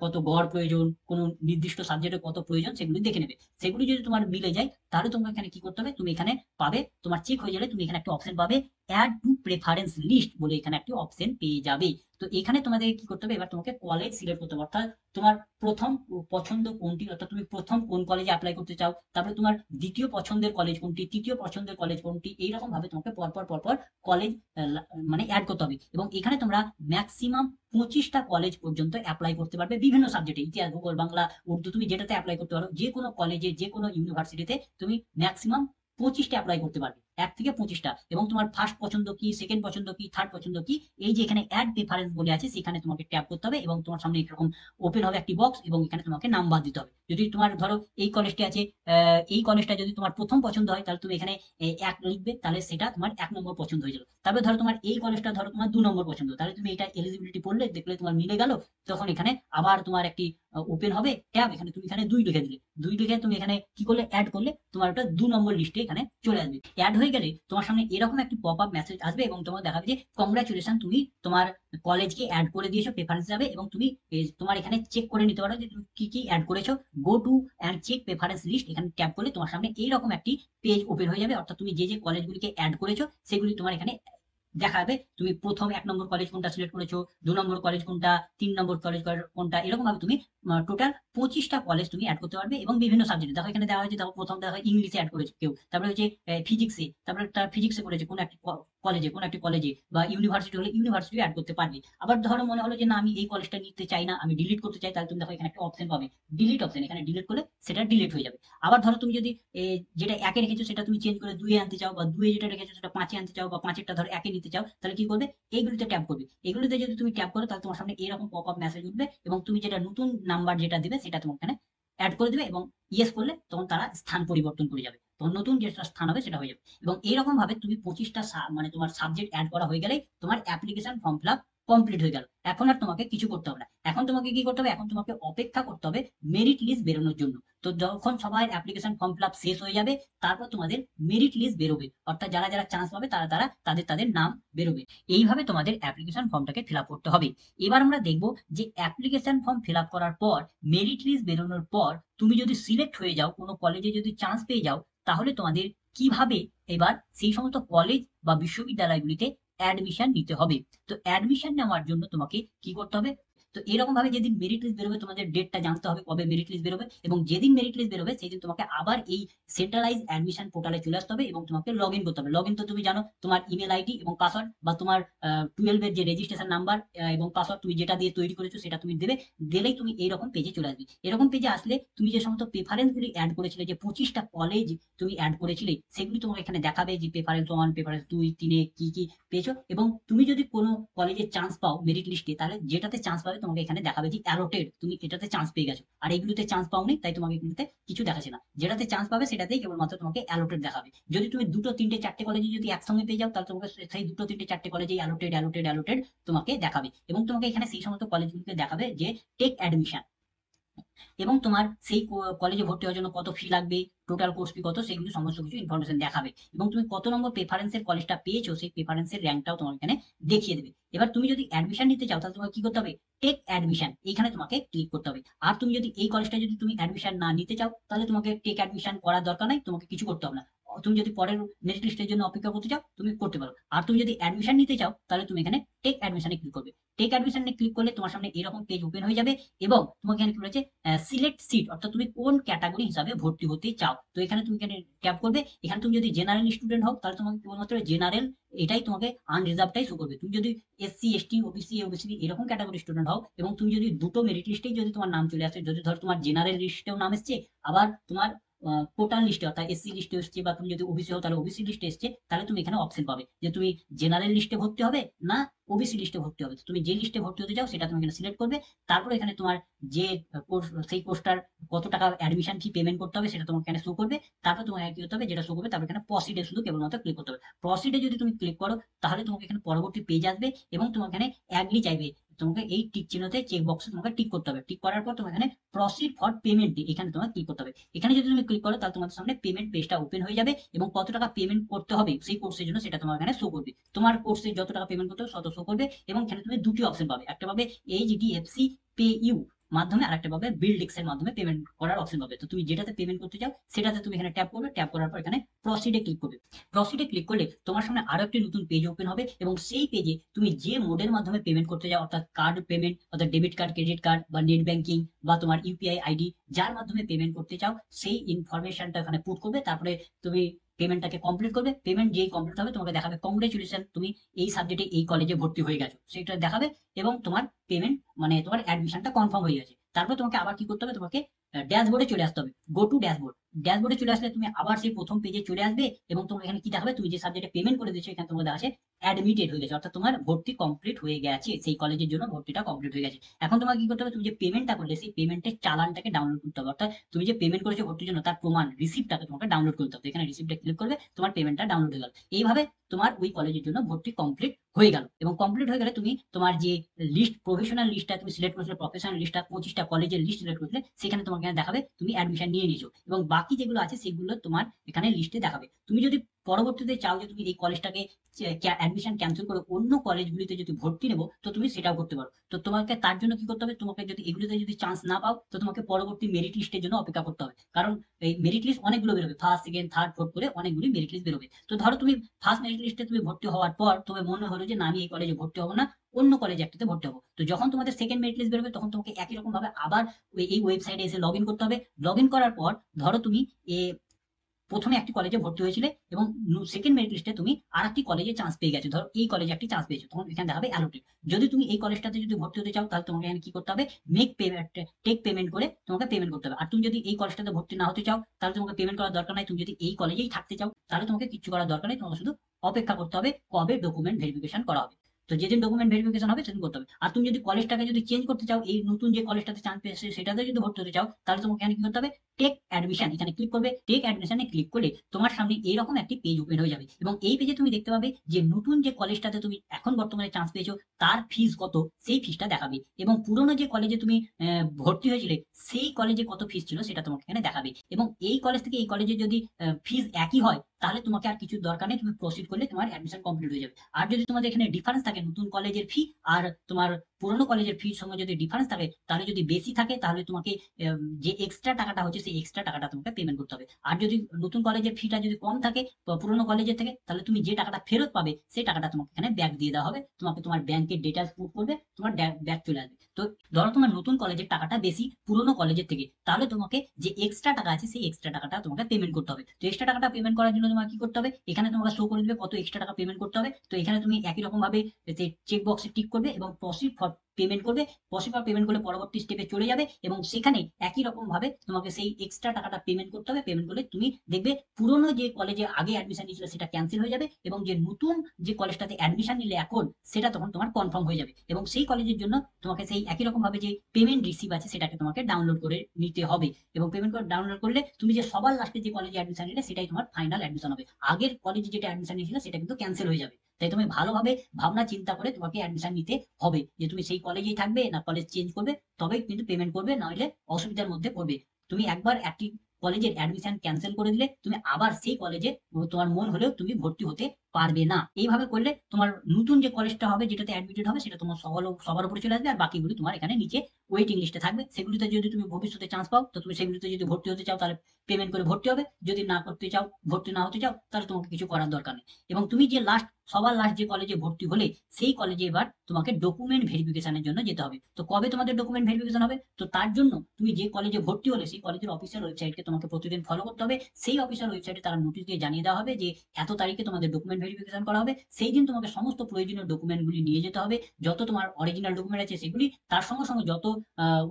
কত গড় প্রয়োজন, কোন নির্দিষ্ট সাবজেক্টে কত প্রয়োজন সেগুলি দেখে নেবে। সেগুলি যদি তোমার মিলে যায় তাহলে তোমাকে এখানে কি করতে হবে, তুমি এখানে পাবে, তোমার চেক হয়ে গেলে তুমি এখানে একটা অপশন পাবে অ্যাড টু প্রেফারেন্স লিস্ট বলে, এখানে একটি অপশন পেয়ে যাবে। তো এখানে তোমাদের কি করতে হবে, এবার তোমাকে কলেজ সিলেক্ট করতে হবে, অর্থাৎ তোমার প্রথম পছন্দ কোনটি, অর্থাৎ তুমি প্রথম কোন কলেজে অ্যাপ্লাই করতে চাও, তারপরে তোমার দ্বিতীয় পছন্দের কলেজ কোনটি, তৃতীয় পছন্দের কলেজ কোনটি, এইরকম ভাবে তোমাকে পরপর পরপর কলেজ মানে অ্যাড করতে হবে। এবং এখানে তোমরা ম্যাক্সিমাম 25টা কলেজ পর্যন্ত অ্যাপ্লাই করতে পারবে বিভিন্ন সাবজেক্টে, ইতিহাস, ভূগোল, বাংলা, উর্দু, তুমি যেটাতে অ্যাপ্লাই করতে পারো, যে কোনো কলেজে যে কোনো ইউনিভার্সিটিতে তুমি ম্যাক্সিমাম 25টা অ্যাপ্লাই করতে পারবে, 1 থেকে 25টা। এবং তোমার ফার্স্ট পছন্দ কি, সেকেন্ড পছন্দ কি, থার্ড পছন্দ কি, এই যে এখানে অ্যাড প্রেফারেন্স বলে আছে সেখানে তোমাকে ট্যাপ করতে হবে, এবং তোমার সামনে এরকম ওপেন হবে একটি বক্স, এবং এখানে তোমাকে নাম্বার দিতে হবে। যদি তোমার ধরো এই কলেজটি আছে, এই কলেজটা যদি তোমার প্রথম পছন্দ হয় তাহলে তুমি এখানে 1 লিখবে, তাহলে সেটা তোমার 1 নম্বর পছন্দ হয়ে যাবে। তারপরে ধরো তোমার এই কলেজটা ধরো তোমার 2 নম্বর পছন্দ, তাহলে তুমি এটা এলিজিবিলিটি পড়লে দেখলে তোমার মিলে গেল, তখন এখানে আবার তোমার একটি ওপেন হবে ট্যাব, এখানে তুমি এখানে 2 লিখে দিলে, 2 লিখে তুমি এখানে কি করলে, অ্যাড করলে, তোমার ওটা 2 নম্বর লিস্টে এখানে চলে আসবে। অ্যাড হয়ে গেলে তোমার সামনে এরকম একটি পপ আপ মেসেজ আসবে, এবং তোমাকে দেখাবে যে কংগ্রাচুলেশন, তুমি তোমার কলেজকে অ্যাড করে দিয়েছো প্রেফারেন্স যাবে, এবং তুমি তোমার এখানে চেক করে নিতে পারো যে তুমি কি কি অ্যাড করেছো। Go to and check preference list, এখানে ট্যাপ করলে তোমার সামনে এইরকম একটি পেজ ওপেন হয়ে যাবে, অর্থাৎ তুমি যে কলেজগুলিকে অ্যাড করেছো সেগুলি তোমার এখানে দেখাবে। তুমি প্রথম 1 নম্বর কলেজ কোনটা সিলেক্ট করেছো, 2 নম্বর কলেজ কোনটা, 3 নম্বর কলেজ কোনটা, এরকম ভাবে তুমি টোটাল 25টা কলেজ তুমি অ্যাড করতে পারবে, এবং বিভিন্ন সাবজেক্টে। দেখো এখানে দেওয়া হয়েছে, দেখো প্রথম দেখা ইংলিশে অ্যাড করেছে কেউ, তারপরে হচ্ছে ফিজিক্সে, তারপরে তার ফিজিক্সে করেছে কোন একটি কলেজে, কোন একটি কলেজে, বা ইউনিভার্সিটি হলে ইউনিভার্সিটি অ্যাড করতে পারবে। আবার ধরো মনে হলো যে না আমি এই কলেজটা নিতে চাই না, আমি ডিলিট করতে চাই, তাহলে তুমি দেখো এখানে একটা অপশন পাবে ডিলিট অপশন, এখানে ডিলিট করলে সেটা ডিলিট হয়ে যাবে। আবার ধরো তুমি যদি যেটা 1-এ রেখেছো সেটা তুমি চেঞ্জ করে 2-এ আনতে চাও, বা 2-এ যেটা রেখেছো সেটা 5-এ আনতে চাও, বা 5-এরটা ধরো 1-এ নিতে চাও, তাহলে কি করবে, এইগুলিতে ট্যাপ করবে। এগুলিতে যদি তুমি ট্যাপ করো তাহলে তোমার সামনে এরকম পপ আপ মেসেজ উঠবে, এবং তুমি যেটা নতুন নাম্বার যেটা দিবে সেটা তোমার এখানে অ্যাড করে দিবে, এবং ইয়েস করলে তখন তারা স্থান পরিবর্তন করে যাবে, তখন নতুন যেটা স্থান হবে সেটা হয়ে যাবে। এবং এইরকম ভাবে তুমি 25টা মানে তোমার সাবজেক্ট অ্যাড করা হয়ে গেলেই তোমার application form fill up complete হয়ে গেল। এখন আর তোমাকে কিছু করতে হবে না, এখন তোমাকে কি করতে হবে, এখন তোমাকে অপেক্ষা করতে হবে মেরিট লিস্ট বেরোনোর জন্য। তো যখন সবাই অ্যাপ্লিকেশন ফর্ম ফিল আপ শেষ হয়ে যাবে, তারপর তোমাদের মেরিট লিস্ট বেরোবে, অর্থাৎ যারা যারা চান্স পাবে তারা তারা তাদের তাদের নাম বেরোবে। এইভাবে তোমাদের অ্যাপ্লিকেশন ফর্মটাকে ফিল আপ করতে হবে। এবার আমরা দেখবো যে অ্যাপ্লিকেশন ফর্ম ফিল আপ করার পর, মেরিট লিস্ট বেরোনোর পর তুমি যদি সিলেক্ট হয়ে যাও, কোনো কলেজে যদি চান্স পেয়ে যাও, তাহলে তোমাদের কিভাবে এবার সেই সমস্ত কলেজ বা বিশ্ববিদ্যালয়গুলিতে অ্যাডমিশন নিতে হবে। তো অ্যাডমিশন নেওয়ার জন্য তোমাকে কি করতে হবে, তো এরকম ভাবে যেদিন মেরিট লিস্ট বেরোবে তোমাদের ডেটটা জানতে হবে কবে মেরিট লিস্ট বেরোবে, এবং যেদিন মেরিট লিস্ট বেরোবে সেই দিন তোমাকে আবার এই সেন্ট্রালাইজ অ্যাডমিশন পোর্টালে চলে আসতে হবে এবং তোমাকে লগ ইন করতে হবে। লগ ইন তো তুমি জানো, তোমার ইমেল আইডি এবং পাসওয়ার্ড বা তোমার 12 এর যে রেজিস্ট্রেশন নাম্বার এবং পাসওয়ার্ড তুমি যেটা দিয়ে তৈরি করেছো সেটা তুমি দেবে। দিলেই তুমি এইরকম পেজে চলে আসবে। এরকম পেজে আসলে তুমি যে সমস্ত প্রেফারেন্স গুলি অ্যাড করেছিলে, যে 25টা কলেজ তুমি অ্যাড করেছিলে, সেগুলি তোমাকে এখানে দেখাবে যে প্রেফারেন্স 1, প্রেফারেন্স 2, 3 কি কি পেয়েছো। এবং তুমি যদি কোনো কলেজে চান্স পাও মেরিট লিস্টে, তাহলে যেটাতে চান্স পাবে তোমাকে এখানে দেখাবে যে অ্যালোটেড, তুমি এটাতে চান্স পেয়ে গেছো। আর এইগুলোতে চান্স পাওনি তাই তোমাকে এগুলোতে কিছু দেখাচ্ছে না। যেটাতে চান্স পাবে সেটাতেই কেবলমাত্র তোমাকে অ্যালোটেড দেখাবে। যদি তুমি দুটো তিনটে চারটে কলেজে যদি একসঙ্গে পেয়ে যাও, তাহলে তোমাকে সেই দুটো তিনটে চারটে কলেজেই অ্যালোটেড অ্যালোটেড অ্যালোটেড তোমাকে দেখাবে। এবং তোমাকে এখানে সেই সমস্ত কলেজগুলোকে দেখাবে যে টেক অ্যাডমিশন, এবং তোমার সেই কলেজে ভর্তি হওয়ার জন্য কত ফি লাগবে, টোটাল কোর্স ফি কত, সেগুলো সমস্ত কিছু ইনফরমেশন দেখাবে। এবং তুমি কত নম্বর প্রেফারেন্সের কলেজটা পেয়েছো সেই প্রেফারেন্সের র্যাঙ্কটাও তোমার এখানে দেখিয়ে দেবে। এবার তুমি যদি অ্যাডমিশন নিতে চাও তাহলে তোমাকে কি করতে হবে, টেক অ্যাডমিশন এইখানে তোমাকে ক্লিক করতে হবে। আর তুমি যদি এই কলেজটা যদি তুমি অ্যাডমিশন না নিতে চাও তাহলে তোমাকে টেক অ্যাডমিশন করার দরকার নাই, তোমাকে কিছু করতে হবে না। তুমি যদি পরের মেরিট লিস্টের জন্য অপেক্ষা করতে চাও তুমি করতে পারো। আর তুমি যদি অ্যাডমিশন নিতে চাও তাহলে তুমি এখানে টেক অ্যাডমিশনে ক্লিক করবে। টেক অ্যাডমিশনে ক্লিক করলে তোমার সামনে এরকম পেজ ওপেন হয়ে যাবে এবং তোমাকে এখানে কি বলেছে, সিলেক্ট সিট, অর্থাৎ তুমি কোন ক্যাটাগরি হিসাবে ভর্তি হতে চাও। তো এখানে তুমি এখানে ট্যাপ করবে। এখানে তুমি যদি জেনারেল স্টুডেন্ট হও তাহলে তোমাকে কেবলমাত্র জেনারেল এটাই তোমাকে আনরিজার্ভটাই শো করবে। তুমি যদি এসসি এসটি ওবিসি ওবিসি এরকম ক্যাটাগরি স্টুডেন্ট হও এবং তুমি যদি দুটো মেরিট লিস্টেই যদি তোমার নাম চলে আসে, যদি ধর তোমার জেনারেল লিস্টেও নাম এসছে আবার তোমার কোটার লিস্টে অর্থাৎ এসসি লিস্টে এসছে, বা তুমি যদি ওবিসি হও তাহলে ওবিসি লিস্টে এসছে, তাহলে তুমি এখানে অপশন পাবে যে তুমি জেনারেল লিস্টে ভর্তি হবে না ওবিসি লিস্টে ভর্তি হবে। তো তুমি যে লিস্টে ভর্তি হতে চাও সেটা তুমি এখানে সিলেক্ট করবে। তারপর এখানে তোমার যে কোর্স, সেই কোর্সটার কত টাকা অ্যাডমিশন ফি পেমেন্ট করতে হবে সেটা তোমাকে এখানে শো করবে। তারপর তোমাকে কি করতে হবে, যেটা শো করবে তারপর এখানে প্রসিডে শুধু কেবলমাত্র ক্লিক করতে হবে। প্রসিডে যদি তুমি ক্লিক করো তাহলে তোমাকে এখানে পরবর্তী পেজ আসবে এবং তোমাকে এখানে অ্যাগ্রি চাইবে। তোমাকে এই টিক চিহ্নতে চেক বক্সে তোমাকে টিক করতে হবে। টিক করার পর তোমাকে এখানে প্রসিড ফর পেমেন্ট এখানে তোমাকে ক্লিক করতে হবে। এখানে যদি তুমি ক্লিক করো তাহলে তোমাদের সামনে পেমেন্ট পেজটা ওপেন হয়ে যাবে এবং কত টাকা পেমেন্ট করতে হবে সেই কোর্সের জন্য সেটা তোমার এখানে শো করবে। তোমার কোর্সে যত টাকা পেমেন্ট করতে হবে তত শো করবে। এবং এখানে তুমি দুটি অপশন পাবে, একটা পাবে এইচডিএফসি পে ইউ মাধ্যমে, আর একটা পাবে বিল্ডেক্স এর মাধ্যমে পেমেন্ট করার অপশন পাবে। তো তুমি যেটাতে পেমেন্ট করতে চাও সেটাতে তুমি এখানে ট্যাপ করবে। ট্যাপ করার পর এখানে প্রসিডে ক্লিক করবে। প্রসিডে ক্লিক করলে তোমার সামনে আরো একটি নতুন পেজ ওপেন হবে এবং সেই পেজে তুমি যে মোডের মাধ্যমে পেমেন্ট করতে চাও, অর্থাৎ কার্ড পেমেন্ট অর্থাৎ ডেবিট কার্ড, ক্রেডিট কার্ড বা নেট ব্যাংকিং বা তোমার ইউপিআই আইডি, যার মাধ্যমে পেমেন্ট করতে চাও সেই ইনফরমেশনটা এখানে পুট করবে। তারপরে তুমি পেমেন্টটাকে কমপ্লিট করবে। পেমেন্ট যেই কমপ্লিট হবে তোমাকে দেখাবে কংগ্রেচুলেশন, তুমি এই সাবজেক্টে এই কলেজে ভর্তি হয়ে গেছো, সেটা দেখাবে এবং তোমার পেমেন্ট মানে তোমার অ্যাডমিশনটা কনফার্ম হয়ে গেছে। তারপর তোমাকে আবার কি করতে হবে, তোমাকে ড্যাশবোর্ডে চলে আসতে হবে। Go to dashboard. ড্যাশবোর্ডে চলে আসলে তুমি আবার সেই প্রথম পেজে চলে আসবে এবং তোমার এখানে কি দেখাবে, তুমি যে সাবজেক্টে পেমেন্ট করে দিয়েছো এখানে তোমার দেখাচ্ছে অ্যাডমিটেড হয়ে গেছে, অর্থাৎ তোমার ভর্তি কমপ্লিট হয়ে গেছে, সেই কলেজের জন্য ভর্তিটা কমপ্লিট হয়ে গেছে। এখন তোমাকে কি করতে হবে, তুমি যে পেমেন্টটা করলে সেই পেমেন্টের চালানটাকে ডাউনলোড করতে হবে, অর্থাৎ তুমি যে পেমেন্ট করেছো ভর্তির জন্য তার প্রমাণ রিসিপ্টটাকে তোমাকে ডাউনলোড করতে হবে। এখানে রিসিপ্টে ক্লিক করবে, তোমার পেমেন্টটা ডাউনলোড হয়ে গেল। এইভাবে তোমার ওই কলেজের জন্য ভর্তি কমপ্লিট হয়ে গেল। এবং কমপ্লিট হয়ে গেলে তুমি তোমার যে লিস্ট, প্রফেশনাল লিস্টটা তুমি সিলেক্ট করেছিলে, প্রফেশনাল লিস্টটা 25টা কলেজের লিস্ট সিলেক্ট করেছিলে, সেখানে তোমাকে এখানে দেখাবে তুমি অ্যাডমিশন নিয়ে নিয়েছো এবং বাকি যেগুলো আছে সেগুলো তোমার এখানে লিস্টে দেখাবে। তুমি যদি পরবর্তীতে চাও যে তুমি এই কলেজটাকে অ্যাডমিশন ক্যান্সেল করে অন্য কলেজগুলিতে যদি ভর্তি নেবো তো তুমি সেটাও করতে পারো। তো তোমাকে তার জন্য কি করতে হবে, তোমাকে যদি এগুলোতে যদি চান্স না পাও তো তোমাকে পরবর্তী মেরিট লিস্টের জন্য অপেক্ষা করতে হবে। কারণ এই মেরিট লিস্ট অনেকগুলো বেরোবে, ফার্স্ট সেকেন্ড থার্ড ফোর্থ করে অনেকগুলি মেরিট লিস্ট বেরোবে। তো ধরো তুমি ফার্স্ট মেরিট লিস্টে তুমি ভর্তি হওয়ার পর তোমার মনে হলো যে না আমি এই কলেজে ভর্তি হবো না, অন্য কলেজে একটাতে ভর্তি হবো। তো যখন তোমাদের সেকেন্ড মেরিট লিস্ট বেরোবে তখন তোমাকে একই রকম ভাবে আবার এই ওয়েবসাইটে এসে লগ ইন করতে হবে। লগ ইন করার পর ধরো তুমি এ প্রথমে একটি কলেজে ভর্তি হয়েছিলে এবং সেকেন্ড মেরিট লিস্টে তুমি আরেকটি কলেজে চান্স পেয়ে গেছো, ধরো এই কলেজে একটি চান্স পেয়েছো, তখন এখানে দেখাবে অ্যালোটেড। যদি তুমি এই কলেজটাতে যদি ভর্তি হতে চাও তাহলে তোমাকে এখানে কি করতে হবে, মেক পেমেন্ট, টেক পেমেন্ট করে তোমাকে পেমেন্ট করতে হবে। আর তুমি যদি এই কলেজটাতে ভর্তি না হতে চাও তাহলে তোমাকে পেমেন্ট করার দরকার নাই। তুমি যদি এই কলেজেই থাকতে চাও তাহলে তোমাকে কিছু করার দরকার নেই, তোমাকে শুধু অপেক্ষা করতে হবে কবে ডকুমেন্ট ভেরিফিকেশন করা হবে। তো যেদিন ডকুমেন্ট ভেরিফিকেশন হবে সেদিন করতে হবে। আর তুমি যদি কলেজটাকে যদি চেঞ্জ করতে চাও, এই নতুন যে কলেজটাতে চান্স পেয়েছে সেটাতে যদি ভর্তি হতে চাও তাহলে তোমাকে এখানে কি করতে হবে, টেক অ্যাডমিশন এখানে ক্লিক করবে। টেক অ্যাডমিশনে ক্লিক করলে তোমার সামনে এইরকম একটি পেজ ওপেন হয়ে যাবে এবং এই পেজে তুমি দেখতে পাবে যে নতুন যে কলেজটাতে তুমি এখন বর্তমানে চান্স পেয়েছো তার ফিস কত, সেই ফিসটা দেখাবে। এবং পুরোনো যে কলেজে তুমি ভর্তি হয়েছিলে সেই কলেজে কত ফিস ছিল সেটা তোমাকে এখানে দেখাবে। এবং এই কলেজ থেকে এই কলেজে যদি ফিস একই হয় তাহলে তোমাকে আর কিছু দরকার নেই, তুমি প্রসিড করলে তোমার অ্যাডমিশন কমপ্লিট হয়ে যাবে। আর যদি তোমাদের এখানে ডিফারেন্স থাকে থাকে নতুন কলেজের ফি আর তোমার পুরোনো কলেজের ফির সঙ্গে যদি ডিফারেন্স থাকে, তাহলে যদি বেশি থাকে তাহলে তোমাকে যে এক্সট্রা টাকাটা হচ্ছে সেই এক্সট্রা টাকাটা তোমাকে পেমেন্ট করতে হবে। আর যদি নতুন কলেজের ফিটা যদি কম থাকে পুরোনো কলেজের থেকে, তাহলে তুমি যে টাকাটা ফেরত পাবে সেই টাকাটা তোমাকে এখানে ব্যাক দিয়ে দেওয়া হবে। তোমাকে তোমার ব্যাংকের ডিটেলস পুট করবে, তোমার ব্যাক চলে আসবে। তো ধরো তোমার নতুন কলেজের টাকাটা বেশি পুরোনো কলেজের থেকে, তাহলে তোমাকে যে এক্সট্রা টাকা আছে সেই এক্সট্রা টাকাটা তোমাকে পেমেন্ট করতে হবে। তো এক্সট্রা টাকাটা পেমেন্ট করার জন্য তোমাকে কি করতে হবে, এখানে তোমাকে শো করে দিবে কত এক্সট্রা টাকা পেমেন্ট করতে হবে। তো এখানে তুমি একই রকম ভাবে চেক বক্সে টিক করবে এবং প্রসিড ফর পেমেন্ট করবে। প্রসিড ফর পেমেন্ট করলে পরবর্তী স্টেপে চলে যাবে এবং সেখানে একই রকম ভাবে তোমাকে সেই এক্সট্রা টাকাটা পেমেন্ট করতে হবে। পেমেন্ট করলে তুমি দেখবে পুরোনো যে কলেজে আগে অ্যাডমিশন নিয়েছিল সেটা ক্যান্সেল হয়ে যাবে এবং যে নতুন যে কলেজটাতে অ্যাডমিশন নিলে এখন সেটা তখন তোমার কনফার্ম হয়ে যাবে। এবং সেই কলেজের জন্য তোমাকে সেই একই রকম ভাবে যে পেমেন্ট রিসিভ আছে সেটাকে তোমাকে ডাউনলোড করে নিতে হবে। এবং পেমেন্ট করে ডাউনলোড করলে তুমি যে সবার লাস্টে যে কলেজে অ্যাডমিশন নিলে সেটাই তোমার ফাইনাল অ্যাডমিশন হবে। আগের কলেজে যেটা অ্যাডমিশন নিয়েছিল সেটা কিন্তু ক্যান্সেল হয়ে যাবে। তাই তুমি ভালোভাবে ভাবনা চিন্তা করে তোমাকে অ্যাডমিশন নিতে হবে যে তুমি সেই কলেজেই থাকবে না কলেজ চেঞ্জ করবে, তবেই কিন্তু পেমেন্ট করবে, নইলে অসুবিধার মধ্যে পড়বে। তুমি একবার একটি কলেজের অ্যাডমিশন ক্যান্সেল করে দিলে তুমি আবার সেই কলেজে তোমার মন হলেও তুমি ভর্তি হতে পারবে না। এইভাবে করলে তোমার নতুন যে কলেজটা হবে যেটাতে অ্যাডমিটেড হবে সেটা তোমার সবার উপরে চলে আসবে, আর বাকিগুলি তোমার এখানে নিচে ওয়েটিং লিস্টে থাকবে। সেগুলিতে যদি তুমি ভবিষ্যতে চান্স পাও তো তুমি সেগুলিতে যদি ভর্তি হতে চাও তাহলে পেমেন্ট করে ভর্তি হবে, যদি না করতে চাও ভর্তি না হতে চাও তাহলে তোমাকে কিছু করার দরকার নেই। এবং তুমি যে সবার লাস্ট যে কলেজে ভর্তি হলে সেই কলেজে এবার তোমাকে ডকুমেন্ট ভেরিফিকেশনের জন্য যেতে হবে। তো কবে তোমাদের ডকুমেন্ট ভেরিফিকেশন হবে, তো তার জন্য তুমি যে কলেজে ভর্তি হলে সেই কলেজের অফিসিয়াল ওয়েবসাইটকে তোমাকে প্রতিদিন ফলো করতে হবে। সেই অফিসিয়াল ওয়েবসাইটে তারা নোটিশ দিয়ে জানিয়ে দেওয়া হবে যে এত তারিখে তোমাদের ডকুমেন্ট ভেরিফিকেশন করা হবে। সেই দিন তোমাকে সমস্ত প্রয়োজনীয় ডকুমেন্টগুলি নিয়ে যেতে হবে। যত তোমার অরিজিনাল ডকুমেন্ট আছে সেগুলি, তার সঙ্গে সঙ্গে যত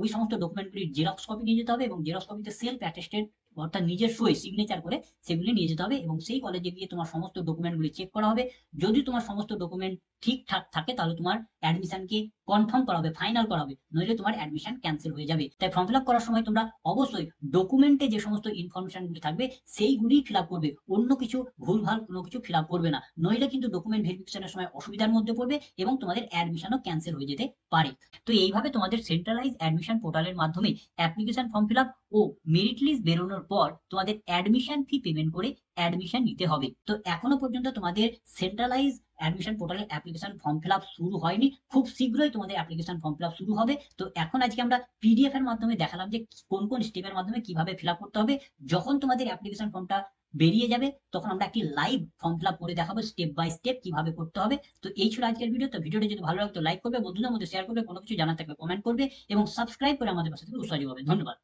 ওই সমস্ত ডকুমেন্টগুলির জেরক্স কপি নিয়ে যেতে হবে এবং জেরক্স কপিতে সেলফ অ্যাটেস্টেড অর্থাৎ নিজের সই সিগনেচার করে সেগুলি নিয়ে যেতে হবে। এবং সেই কলেজে গিয়ে তোমার সমস্ত ডকুমেন্টগুলি চেক করা হবে। যদি তোমার সমস্ত ডকুমেন্ট ঠিকঠাক থাকে তাহলে তোমার অ্যাডমিশনকে কনফার্ম করা হবে, ফাইনাল করা হবে, নইলে তোমার অ্যাডমিশন ক্যান্সেল হয়ে যাবে। তাই ফর্ম ফিল আপ করার সময় তোমরা অবশ্যই ডকুমেন্টে যে সমস্ত ইনফরমেশনগুলি থাকবে সেইগুলি ফিল আপ করবে, অন্য কিছু ভুলভাল কোনো কিছু ফিল আপ করবে না, নইলে কিন্তু ডকুমেন্ট ভেরিফিকেশনের সময় অসুবিধার মধ্যে পড়বে এবং তোমাদের অ্যাডমিশনও ক্যান্সেল হয়ে যেতে পারে। তো এইভাবে তোমাদের সেন্ট্রালাইজ অ্যাডমিশন পোর্টালের মাধ্যমে অ্যাপ্লিকেশন ফর্ম ফিল আপ ও মেরিট লিস্ট বেরোনোর পর তোমাদের অ্যাডমিশন ফি পেমেন্ট করে অ্যাডমিশন নিতে হবে। তো এখনো পর্যন্ত তোমাদের সেন্ট্রালাইজ অ্যাডমিশন পোর্টালের অ্যাপ্লিকেশন ফর্ম ফিল আপ শুরু হয়নি, খুব শীঘ্রই তোমাদের অ্যাপ্লিকেশন ফর্ম ফিল আপ শুরু হবে। তো এখন আজকে আমরা পিডিএফ এর মাধ্যমে দেখালাম যে কোন কোন স্টেপের মাধ্যমে কিভাবে ফিল আপ করতে হবে। যখন তোমাদের অ্যাপ্লিকেশন ফর্মটা বেরিয়ে যাবে তখন আমরা একটি লাইভ ফর্ম ফিল আপ করে দেখাবো স্টেপ বাই স্টেপ কিভাবে করতে হবে। তো এই ছিল আজকের ভিডিও। তো ভিডিওটা যদি ভালো লাগতো লাইক করবে, বন্ধুদের মধ্যে শেয়ার করবে, কোনো কিছু জানার থাকলে কমেন্ট করবে এবং সাবস্ক্রাইব করে আমাদের পাশে থেকে উৎসাহ হবে। ধন্যবাদ।